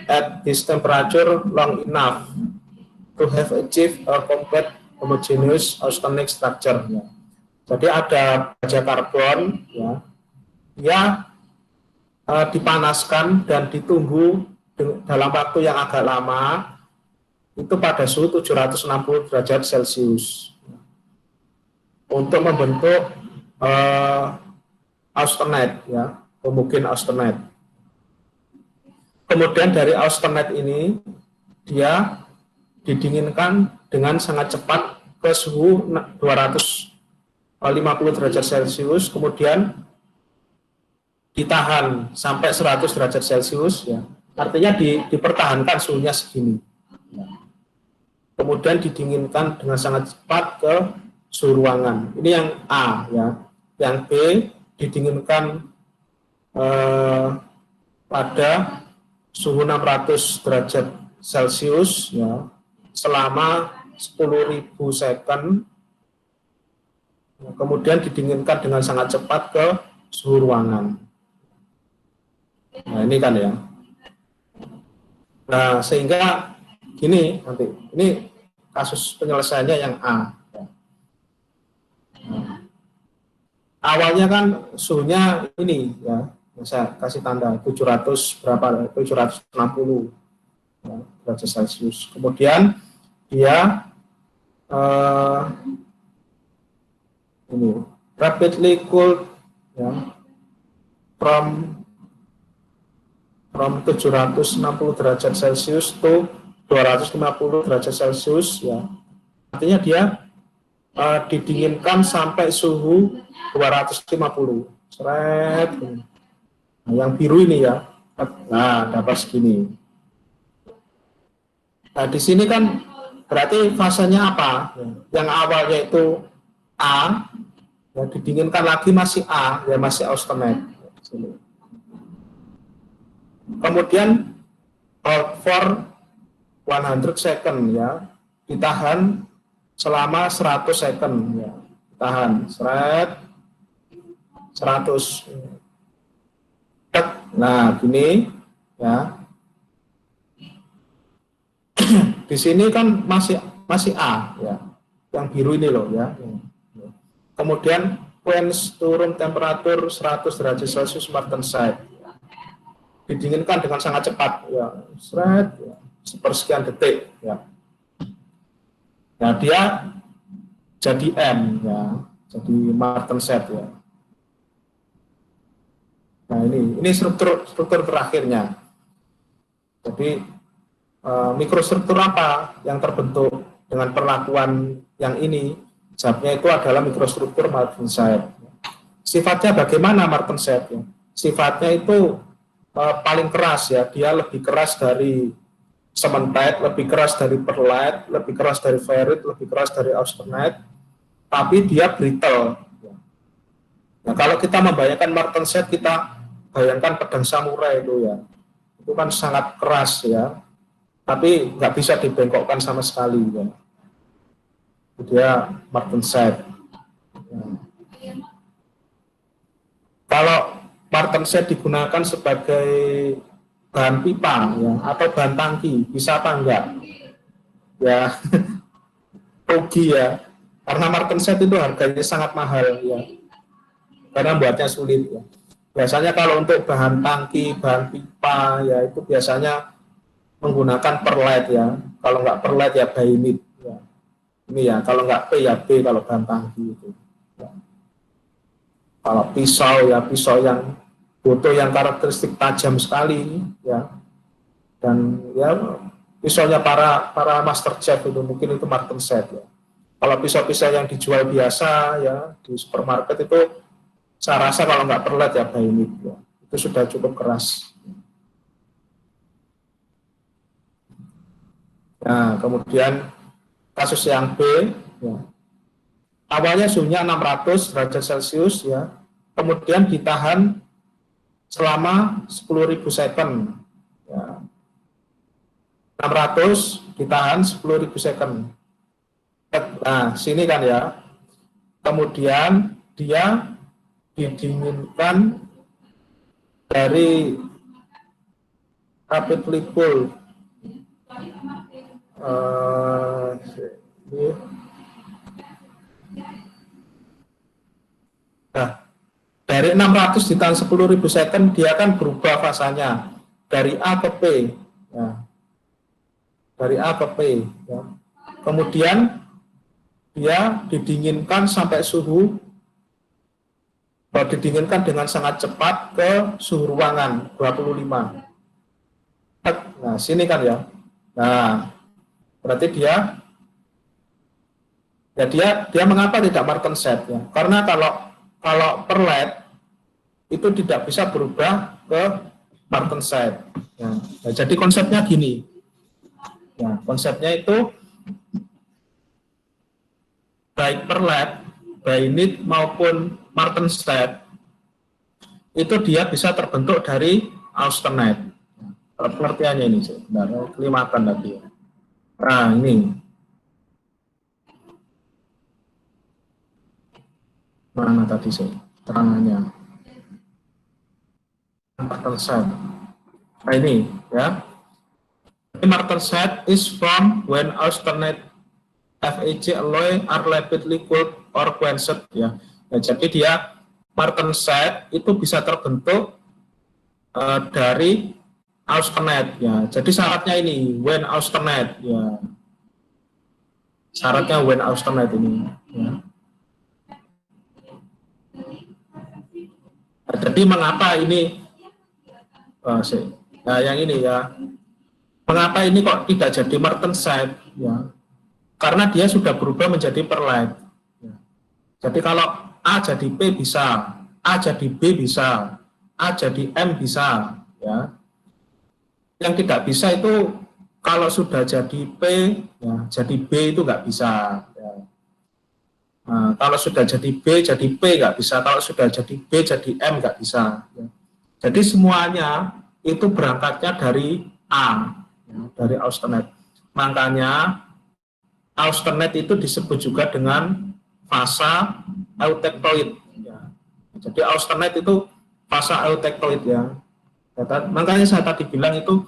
at this temperature long enough to have achieved a complete homogeneous austenitic structure. Ya. Jadi ada baja karbon ya, dipanaskan dan ditunggu dalam waktu yang agak lama itu pada suhu 760 derajat Celcius untuk membentuk austenite ya, homogen austenite. Kemudian dari austenite ini dia didinginkan dengan sangat cepat ke suhu 250 derajat Celcius, kemudian ditahan sampai 100 derajat Celcius ya. Artinya dipertahankan suhunya segini. Kemudian didinginkan dengan sangat cepat ke suhu ruangan. Ini yang A ya. Yang B didinginkan pada suhu 600 derajat Celcius ya, selama 10.000 second, kemudian didinginkan dengan sangat cepat ke suhu ruangan. Nah, ini kan ya. Nah, sehingga gini nanti, ini kasus penyelesaiannya yang A. Nah, awalnya kan suhunya ini ya, saya kasih tanda 760 ya, derajat Celcius. Kemudian dia ini rapidly cooled ya, from 760 derajat Celcius to 250 derajat Celcius ya. Artinya dia didinginkan sampai suhu 250. Seret. Nah, yang biru ini ya. Nah, dapat segini. Nah, di sini kan berarti fasenya apa? Yang awalnya itu A, ya, didinginkan lagi masih A, ya masih austenite. Kemudian for 100 second ya, ditahan selama 100 second ya, tahan seret 100. Nah, gini ya. Di sini kan masih A ya. Yang biru ini loh ya. Kemudian when turun temperatur 100 derajat Celcius martenset. Didinginkan dengan sangat cepat ya. Seret ya, sepersekian detik ya. Nah, dia jadi M ya. Jadi martenset ya. Nah, ini struktur terakhirnya. Jadi mikrostruktur apa yang terbentuk dengan perlakuan yang ini? Jawabnya itu adalah mikrostruktur martenset. Sifatnya bagaimana martenset? Ya? Sifatnya itu paling keras ya. Dia lebih keras dari cementite, lebih keras dari perlite, lebih keras dari ferrit, lebih keras dari austenite. Tapi dia brittle. Nah, kalau kita membayangkan martenset, kita bayangkan pedang samurai itu ya. Itu kan sangat keras ya. tapi nggak bisa dibengkokkan sama sekali ya. Dia martenset. Ya. Kalau martenset digunakan sebagai bahan pipa ya, atau bahan tangki, bisa apa enggak? Ya, rugi ya. Karena martenset itu harganya sangat mahal ya. Karena buatnya sulit ya. Biasanya kalau untuk bahan tangki, bahan pipa ya itu biasanya menggunakan perlite ya. Kalau nggak perlite ya bainit ya. Ini ya, kalau nggak P ya B kalau bahan tangki itu. Ya. Kalau pisau ya pisau yang butuh yang karakteristik tajam sekali ya. Dan ya pisaunya para master chef itu mungkin itu martenset ya. Kalau pisau-pisau yang dijual biasa ya di supermarket itu saya rasa kalau nggak perlet ya bainit ya. Itu sudah cukup keras. Nah, kemudian kasus yang B ya. Awalnya suhunya 600 derajat Celcius ya. Kemudian ditahan selama 10.000 second ya. 600 ditahan 10.000 second. Nah, sini kan ya. Kemudian dia didinginkan dari rapid cool. Nah, dari 600 ditahan 10.000 second dia akan berubah fasanya dari A ke P ya. Dari A ke P ya. Kemudian dia didinginkan sampai suhu didinginkan dengan sangat cepat ke suhu ruangan 25. Nah, sini kan ya. Nah, berarti dia mengapa tidak martenset ya? Karena kalau perlet itu tidak bisa berubah ke martenset. Ya. Nah, jadi konsepnya gini. Ya, konsepnya itu baik perlet, bainit maupun martenset itu dia bisa terbentuk dari austenite. Pengertiannya ini sebenarnya kelimakan tadi. Nah ini mana tadi sih terangannya martenset. Nah ini ya. Martenset is formed when austenite FeC alloy are rapidly cooled or quenched ya. Nah, jadi dia martenset itu bisa terbentuk dari austenite ya. Jadi syaratnya ini when austenite ya. Syaratnya when austenite ini ya. Nah, jadi mengapa ini nah yang ini ya. Mengapa ini kok tidak jadi martenset ya? Karena dia sudah berubah menjadi perlite. Ya. Jadi kalau A jadi P bisa, A jadi B bisa, A jadi M bisa, ya. Yang tidak bisa itu kalau sudah jadi P, ya, jadi B itu nggak bisa. Ya. Nah, kalau sudah jadi B, jadi P nggak bisa. Kalau sudah jadi B, jadi M nggak bisa. Ya. Jadi semuanya itu berangkatnya dari A, ya, dari austenite. Makanya austenite itu disebut juga dengan fasa eutectoid. Ya. Jadi austenite itu fasa eutectoid ya. Makanya saya tadi bilang itu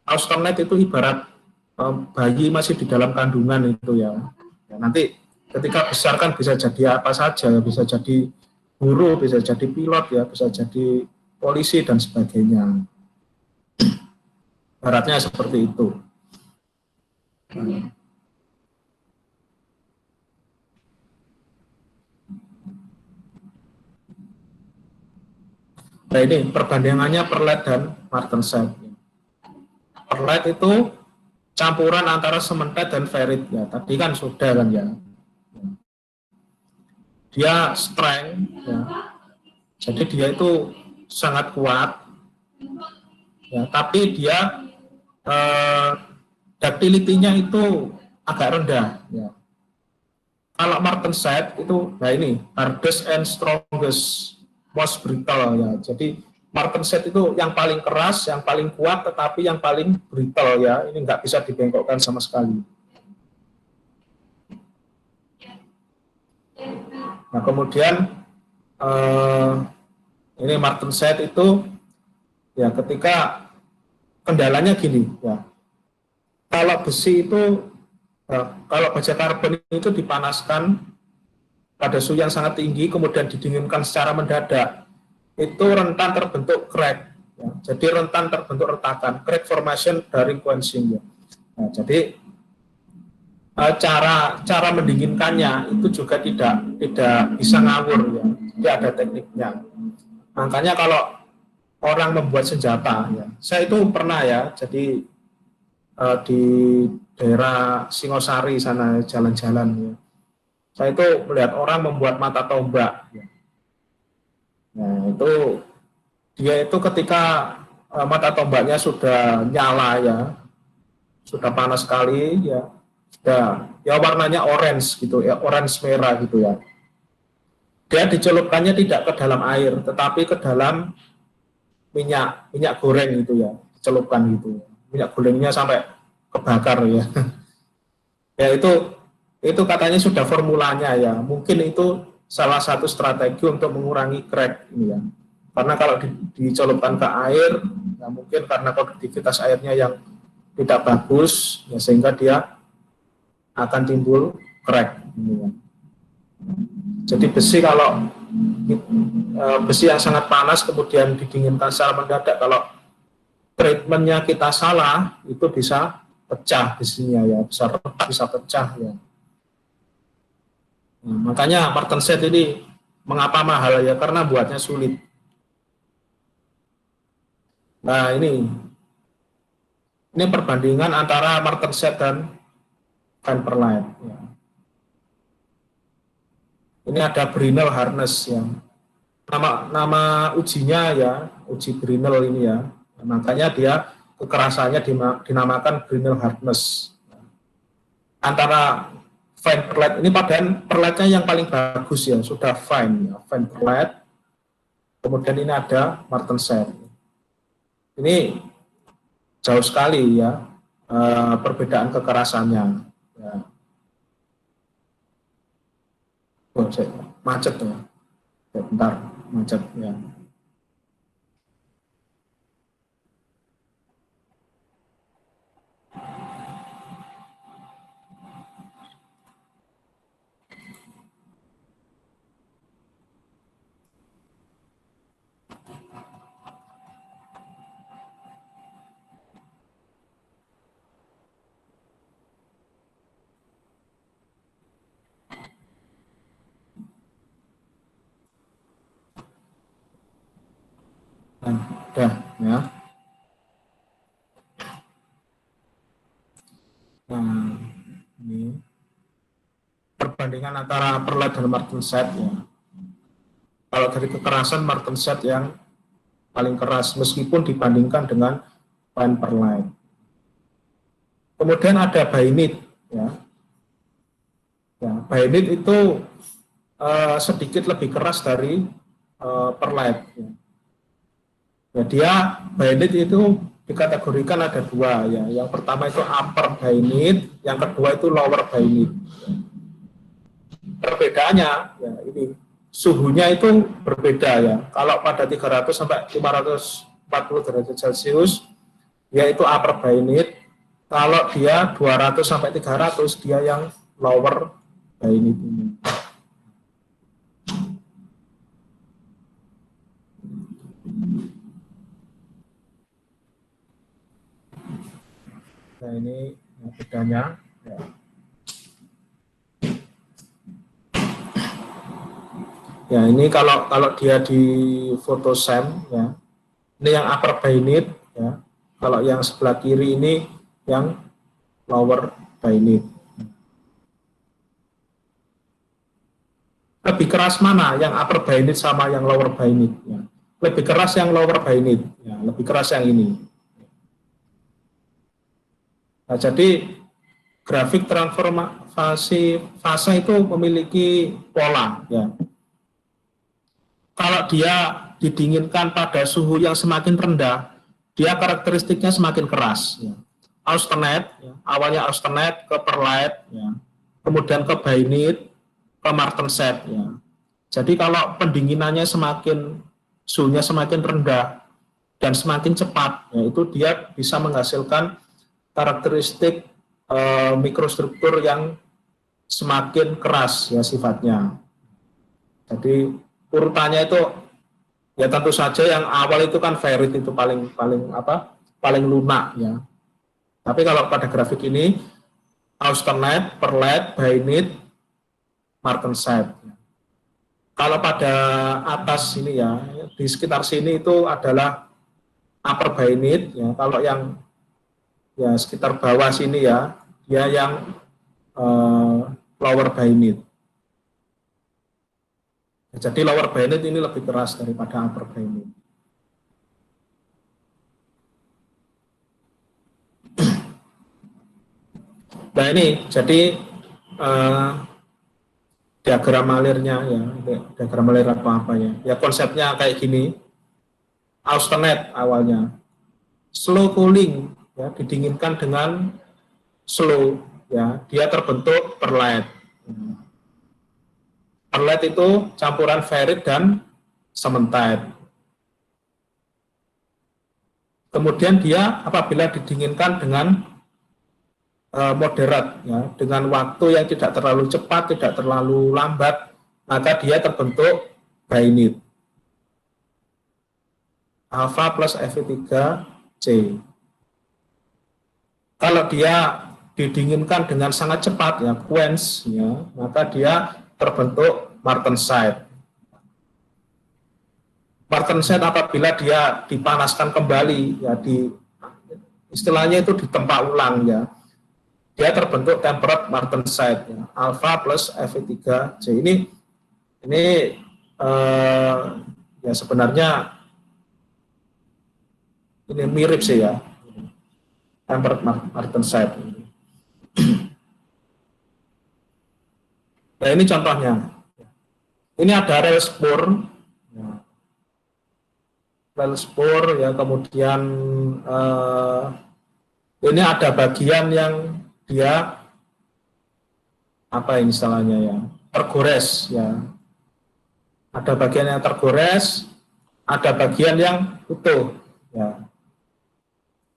austenite itu ibarat bayi masih di dalam kandungan itu ya. Ya. Nanti ketika besar kan bisa jadi apa saja, bisa jadi guru, bisa jadi pilot ya, bisa jadi polisi dan sebagainya. Baratnya seperti itu. Nah ini perbandingannya perlet dan martenset. Perlet itu campuran antara sementet dan ferrit ya. Tadi kan sudah kan ya. Dia strength ya. Jadi dia itu sangat kuat. Ya, tapi dia ductility-nya itu agak rendah ya. Kalau martenset itu nah ini hardest and strongest most brittle ya. Jadi martenset itu yang paling keras, yang paling kuat, tetapi yang paling brittle ya. Ini nggak bisa dibengkokkan sama sekali. Nah kemudian ini martenset itu ya ketika kendalanya gini ya. Kalau besi itu, kalau baja karbon itu dipanaskan pada suhu yang sangat tinggi, kemudian didinginkan secara mendadak, itu rentan terbentuk crack. Ya. Jadi rentan terbentuk retakan, crack formation dari quenching. Ya. Nah, jadi cara mendinginkannya itu juga tidak bisa ngawur ya. Jadi ada tekniknya. Makanya kalau orang membuat senjata, ya, saya itu pernah ya, jadi di daerah Singosari sana jalan-jalan ya. Saya itu melihat orang membuat mata tombak. Ya. Nah, itu dia itu ketika mata tombaknya sudah nyala ya, sudah panas sekali ya, ya warnanya orange gitu ya, orange merah gitu ya. Dia dicelupkannya tidak ke dalam air, tetapi ke dalam minyak goreng gitu ya, dicelupkan gitu. Minyak gorengnya sampai kebakar ya. Ya itu katanya sudah formulanya ya. Mungkin itu salah satu strategi untuk mengurangi crack ini ya. Karena kalau dicelupkan ke air, ya mungkin karena konduktivitas airnya yang tidak bagus, ya sehingga dia akan timbul crack. Ini ya. Jadi besi kalau besi yang sangat panas kemudian didinginkan secara mendadak, kalau treatmentnya kita salah, itu bisa pecah besinya ya, bisa pecah ya. Nah, makanya martenset ini mengapa mahal ya, karena buatnya sulit. Nah ini perbandingan antara martenset dan Vanperlite. Ya. Ini ada Brinell harness ya. Nama ujinya ya, uji Brinell ini ya. Makanya dia kekerasannya dinamakan Brinell harness. Antara Vanperlite ini padahal perlite-nya yang paling bagus ya, sudah fine ya, Vanperlite. Kemudian ini ada martenset. Ini jauh sekali ya perbedaan kekerasannya. Ya. Oh, macet ya. Bentar, macet ya. Nah, udah ya. Nah, ini perbandingan antara perlite dan martenset ya. Kalau dari kekerasan martenset yang paling keras meskipun dibandingkan dengan Vanperlite. Kemudian ada bainit ya. Ya, bainit itu sedikit lebih keras dari perlite ya. Ya, dia bainit itu dikategorikan ada dua ya. Yang pertama itu upper bainit, yang kedua itu lower bainit. Perbedaannya ya ini suhunya itu berbeda ya. Kalau pada 300 sampai 540 derajat Celcius yaitu upper bainit. Kalau dia 200 sampai 300 dia yang lower bainit ini. Nah ini bedanya ya. Ya ini kalau dia di foto SEM ya, ini yang upper bainit ya. Kalau yang sebelah kiri ini yang lower bainit. Lebih keras mana yang upper bainit sama yang lower bainit ya? Lebih keras yang lower bainit ya, lebih keras yang ini. Nah, jadi grafik transformasi fase itu memiliki pola ya. Kalau dia didinginkan pada suhu yang semakin rendah, dia karakteristiknya semakin keras. Ya. Austenite, ya, awalnya austenite ke perlite, ya, kemudian ke bainite, ke martenset. Ya. Jadi kalau pendinginannya suhunya semakin rendah dan semakin cepat, ya, itu dia bisa menghasilkan karakteristik mikrostruktur yang semakin keras ya sifatnya. Jadi urutannya itu ya tentu saja yang awal itu kan ferrit itu paling lunak ya. Tapi kalau pada grafik ini austenite, perlite, bainite, martenset. Kalau pada atas ini ya di sekitar sini itu adalah upper bainite ya. Kalau yang ya sekitar bawah sini ya dia yang lower bainite. Jadi lower bainite ini lebih keras daripada upper bainite. Nah ini jadi diagram alirnya ya, diagram alir apa ya. Ya konsepnya kayak gini. Austenite awalnya, slow cooling ya, didinginkan dengan slow ya, dia terbentuk perlite. Perlite itu campuran ferrit dan cementite. Kemudian dia apabila didinginkan dengan moderat, ya, dengan waktu yang tidak terlalu cepat, tidak terlalu lambat, maka dia terbentuk bainite. Alpha plus Fe3C. Kalau dia didinginkan dengan sangat cepat, ya, quench, ya, maka dia terbentuk martensite. Martensite apabila dia dipanaskan kembali, ya, istilahnya itu ditempa ulang, ya, dia terbentuk temperate martensite, ya, alpha plus Fe3C. Ini ya sebenarnya ini mirip sih ya, temperate martensite. Nah ini contohnya. Ini ada rel spur, ya, kemudian ini ada bagian yang dia apa ini istilahnya ya, tergores ya. Ada bagian yang tergores, ada bagian yang utuh ya.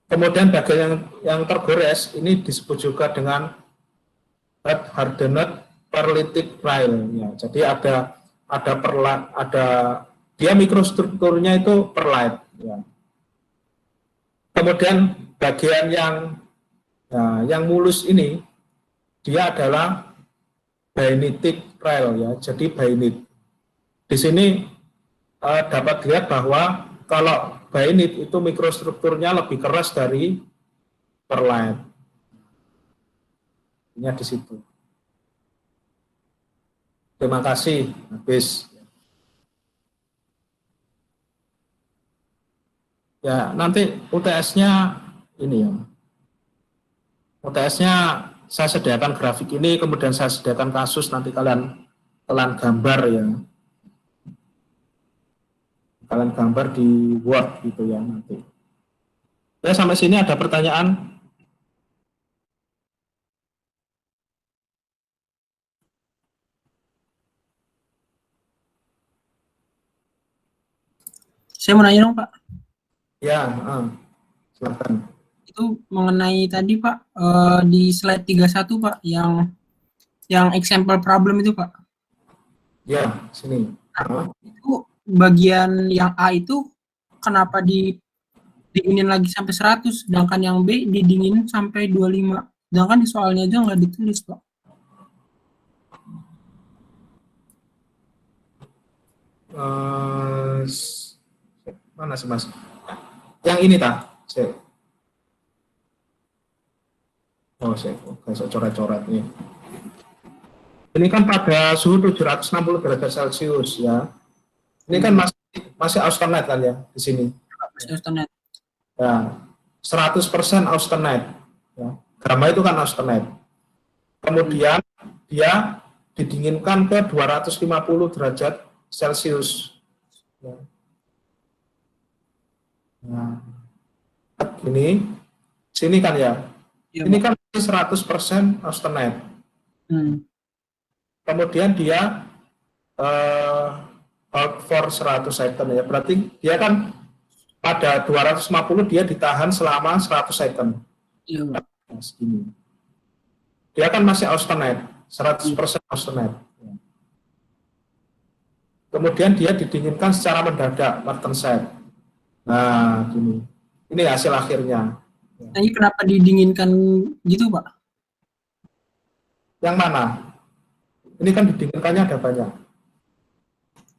Kemudian bagian yang tergores ini disebut juga dengan red hardened perlitic rail ya. Jadi ada dia mikrostrukturnya itu perlite ya. Kemudian bagian yang mulus ini dia adalah bainitic rail ya. Jadi bainite. Di sini dapat dilihat bahwa kalau bainite itu mikrostrukturnya lebih keras dari perlite. Ini di situ. Terima kasih, habis. Ya, nanti UTS-nya ini ya. UTS-nya saya sediakan grafik ini, kemudian saya sediakan kasus, nanti kalian gambar ya. Kalian gambar di Word gitu ya nanti. Ya, sampai sini ada pertanyaan? Saya mau nanya dong, Pak. Ya, silakan. Itu mengenai tadi, Pak, di slide 31, Pak, yang example problem itu, Pak. Ya, sini. Itu bagian yang A itu kenapa didinginin lagi sampai 100, sedangkan yang B didinginin sampai 25. Sedangkan di soalnya aja nggak ditulis, Pak. Mana sih Mas? Yang ini tak? Saya coret-coret nih. Ini kan pada suhu 760 derajat Celcius ya. Ini kan masih austenite kan ya di sini. Austenite. Ya, 100% austenite. Ya. Gamma itu kan austenite. Kemudian dia didinginkan ke 250 derajat Celcius. Ya. Nah, ini sini kan ya. Iya, Ini Pak. kan 100% austenite. Kemudian dia hold for 100 second ya. Berarti dia kan pada 250 dia ditahan selama 100 second. Iya, Pak. Nah, segini. Dia kan masih austenite, 100% austenite. Kemudian dia didinginkan secara mendadak, martensite. Nah, gini. Ini hasil akhirnya. Nah, ini kenapa didinginkan gitu, Pak? Yang mana? Ini kan didinginkannya ada banyak.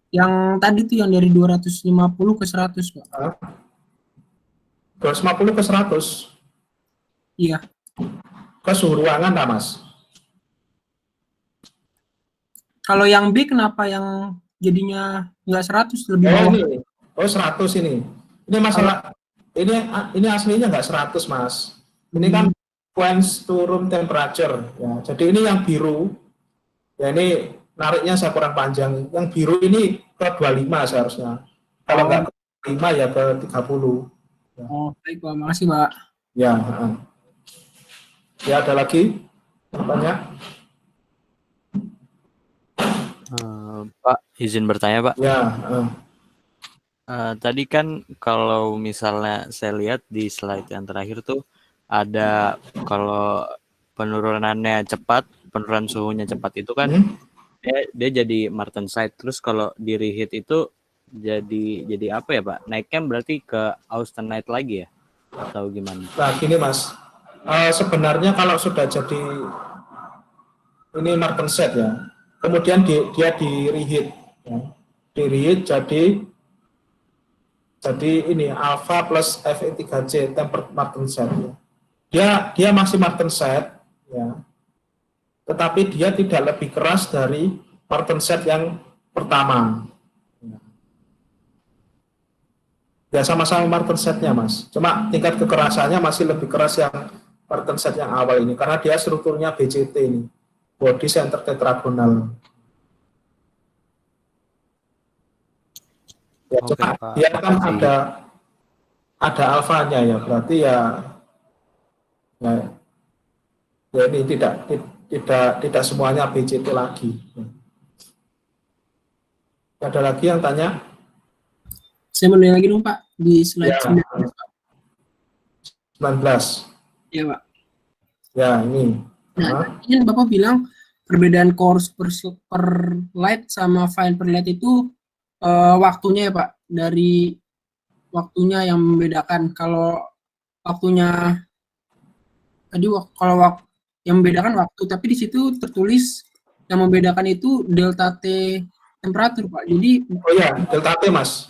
Yang tadi tuh yang dari 250 ke 100, Pak. 250 ke 100 Iya. ke suhu ruangan lah, Mas. Kalau yang B kenapa yang jadinya nggak 100 lebih Oh bawah? ini, 100 ini. Ini masalah, ini aslinya nggak 100 Mas. Ini kan sequence to room temperature. Ya. Jadi ini yang biru, ya ini nariknya saya kurang panjang. Yang biru ini ke 25 seharusnya. Kalau nggak ke 25 ya ke 30. Ya. Oh, baik Pak. Makasih, Pak. Ya, ya ada lagi banyak. Pak, izin bertanya, Pak. Ya, Tadi kan kalau misalnya saya lihat di slide yang terakhir tuh ada kalau penurunannya cepat, penurunan suhunya cepat itu kan dia jadi martensite. Terus kalau di reheat itu jadi apa ya, Pak? Naiknya berarti ke austenite lagi ya? Atau gimana? nah gini Mas. Sebenarnya kalau sudah jadi ini martensite ya, kemudian dia di reheat, ya. Di reheat jadi ini alpha plus Fe3C tempered martensite. Ya. Dia masih martensite, ya, tetapi dia tidak lebih keras dari martensite yang pertama. Ya sama-sama martensite-nya Mas, cuma tingkat kekerasannya masih lebih keras yang martensite yang awal ini karena dia strukturnya BCT ini, body center tetragonal. Ya, Oke, cuma Pak. dia kan Makasih. ada alfanya ya, berarti ya, ya ini tidak semuanya BCT lagi. Ada lagi yang tanya? Saya mau nanya lagi dong, Pak, di slide Ya, 19, Pak. 19. Iya, Pak. Ya, ini. Nah, ini Bapak bilang perbedaan coarse per light sama fine per light itu waktunya ya, Pak. Dari waktunya yang membedakan. Kalau waktunya tadi kalau yang membedakan waktu, tapi di situ tertulis yang membedakan itu delta T temperatur, Pak. Jadi Oh ya, delta T Mas.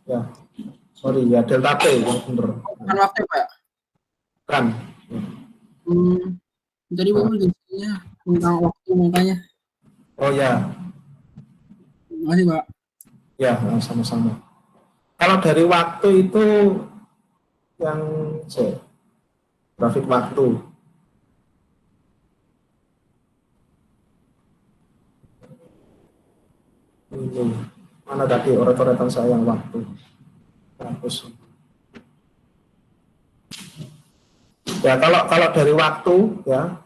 Ya, sorry ya, delta T yang benar. bukan waktu ya, Pak, ya? Kan. Tadi Bapak jelasinnya tentang waktu makanya. Oh ya, Terima kasih, Pak. ya sama-sama. Kalau dari waktu itu yang grafik waktu. Ini mana tadi oret-oretan saya yang waktu. Hapus. Ya kalau dari waktu ya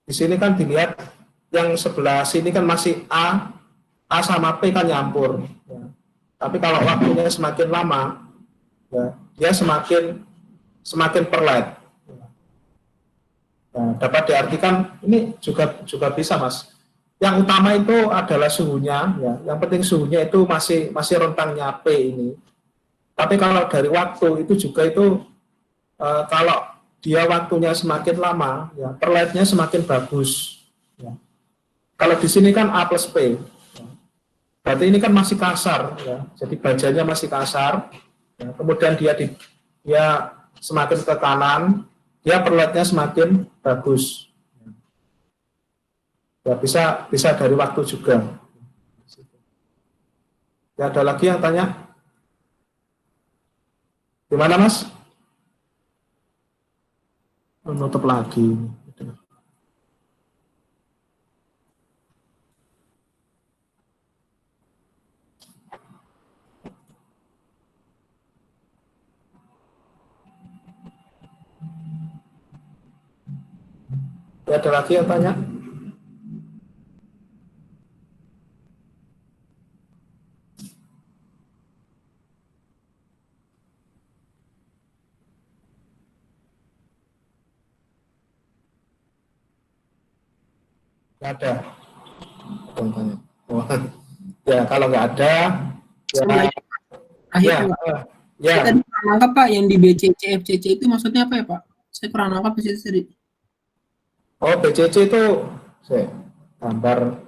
di sini kan dilihat yang sebelah sini kan masih A sama P kan nyampur. Ya. Tapi kalau waktunya semakin lama, ya, dia semakin perlet. Ya, dapat diartikan ini juga bisa Mas. Yang utama itu adalah suhunya, ya. Yang penting suhunya itu masih rentangnya P ini. Tapi kalau dari waktu itu juga itu kalau dia waktunya semakin lama, ya perletnya semakin bagus. Ya. Kalau di sini kan A plus P, ya. Berarti ini kan masih kasar, ya. Jadi bajanya masih kasar. Ya. Kemudian dia semakin ke kanan, dia perletnya semakin bagus. Ya bisa dari waktu juga. Ya, ada lagi yang tanya? Gimana Mas? Menutup lagi. Ya, ada lagi yang tanya? Nggak ada. Ada yang tanya. Oh, ya, kalau nggak ada, ya, Akhir ya, Pak. ya. Saya tadi kurang nangkap Pak, yang di BCC, FCC itu maksudnya apa ya Pak? Saya kurang nangkap di situ tadi. Oh, BCC itu saya gambar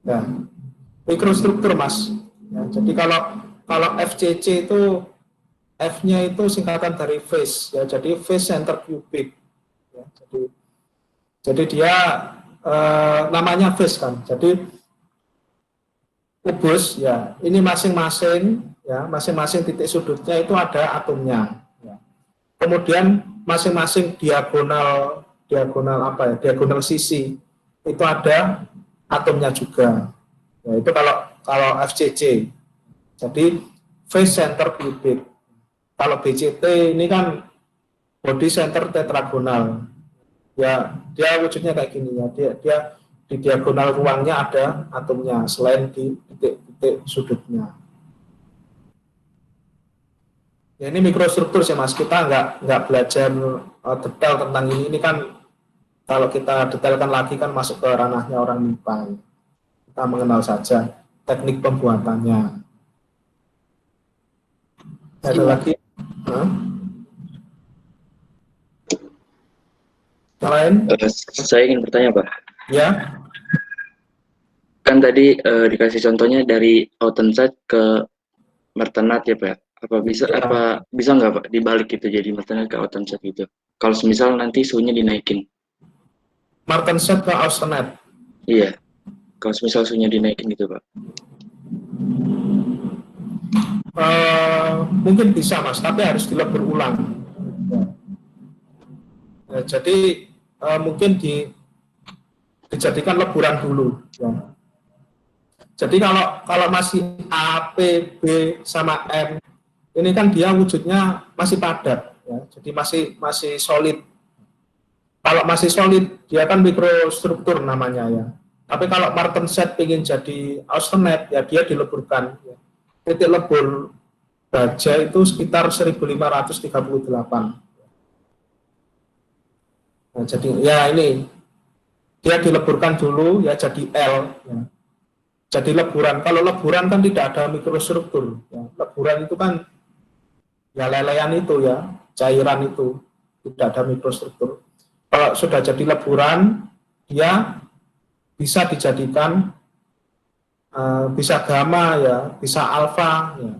ya, mikrostruktur Mas. Ya, jadi kalau FCC itu F-nya itu singkatan dari phase ya, jadi phase center cubic. Ya, jadi dia namanya phase kan. Jadi kubus ya, ini masing-masing titik sudutnya itu ada atomnya. Ya. Kemudian masing-masing diagonal apa ya, diagonal sisi itu ada atomnya juga. Ya, itu kalau FCC. Jadi phase center cubic. Kalau BCT ini kan body center tetragonal. Ya, dia wujudnya kayak gini ya. Dia di diagonal ruangnya ada atomnya selain di titik-titik sudutnya. Ya, ini mikrostruktur sih Mas. Kita nggak belajar detail tentang ini. Ini kan kalau kita detailkan lagi kan masuk ke ranahnya orang MIPA. Kita mengenal saja teknik pembuatannya. Ada lagi? Lain? Saya ingin bertanya, Pak. Ya. Kan tadi dikasih contohnya dari Outenside ke Martenat ya, Pak. Apa bisa nggak Pak dibalik gitu jadi Martenat ke Outenside gitu? Kalau misal nanti suhunya dinaikin. Martenset ke Austenite. Iya. Kalau misal suhunya dinaikin gitu, Pak. Mungkin bisa Mas, tapi harus dilebur ulang. Ya, jadi mungkin dijadikan leburan dulu. Ya. Jadi kalau masih A, P, B sama M, ini kan dia wujudnya masih padat, ya. Jadi masih solid. Kalau masih solid, dia kan mikrostruktur namanya ya. Tapi kalau Martenset ingin jadi austenite, ya dia dileburkan. Ya. Titik lebur baja itu sekitar 1538. Nah, jadi ya ini dia dileburkan dulu ya jadi L. Ya. Jadi leburan. Kalau leburan kan tidak ada mikrostruktur. Ya. Leburan itu kan ya lelehan itu ya, cairan itu tidak ada mikrostruktur. Kalau sudah jadi leburan, dia bisa dijadikan bisa gamma ya, bisa alfa ya,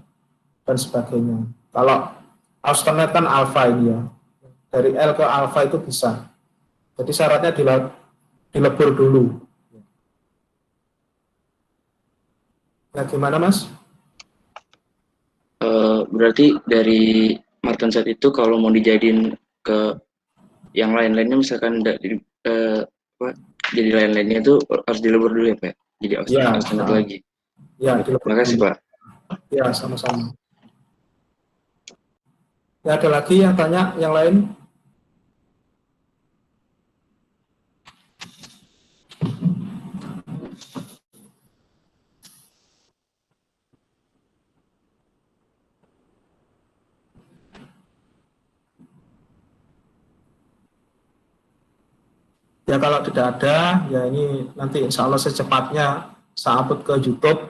dan sebagainya. Kalau austenite kan alfa ini ya, dari L ke alfa itu bisa. Jadi syaratnya dilebur dulu. Nah, gimana Mas? Berarti dari Martenset itu kalau mau dijadiin ke yang lain-lainnya misalkan jadi lain-lainnya itu harus dilebur dulu ya Pak? Jadi austenite lagi. Ya, dilebur. Terima kasih Pak. Ya, sama-sama. Ya, ada lagi yang tanya yang lain? Ya kalau tidak ada, ya ini nanti insya Allah secepatnya saya upload ke YouTube.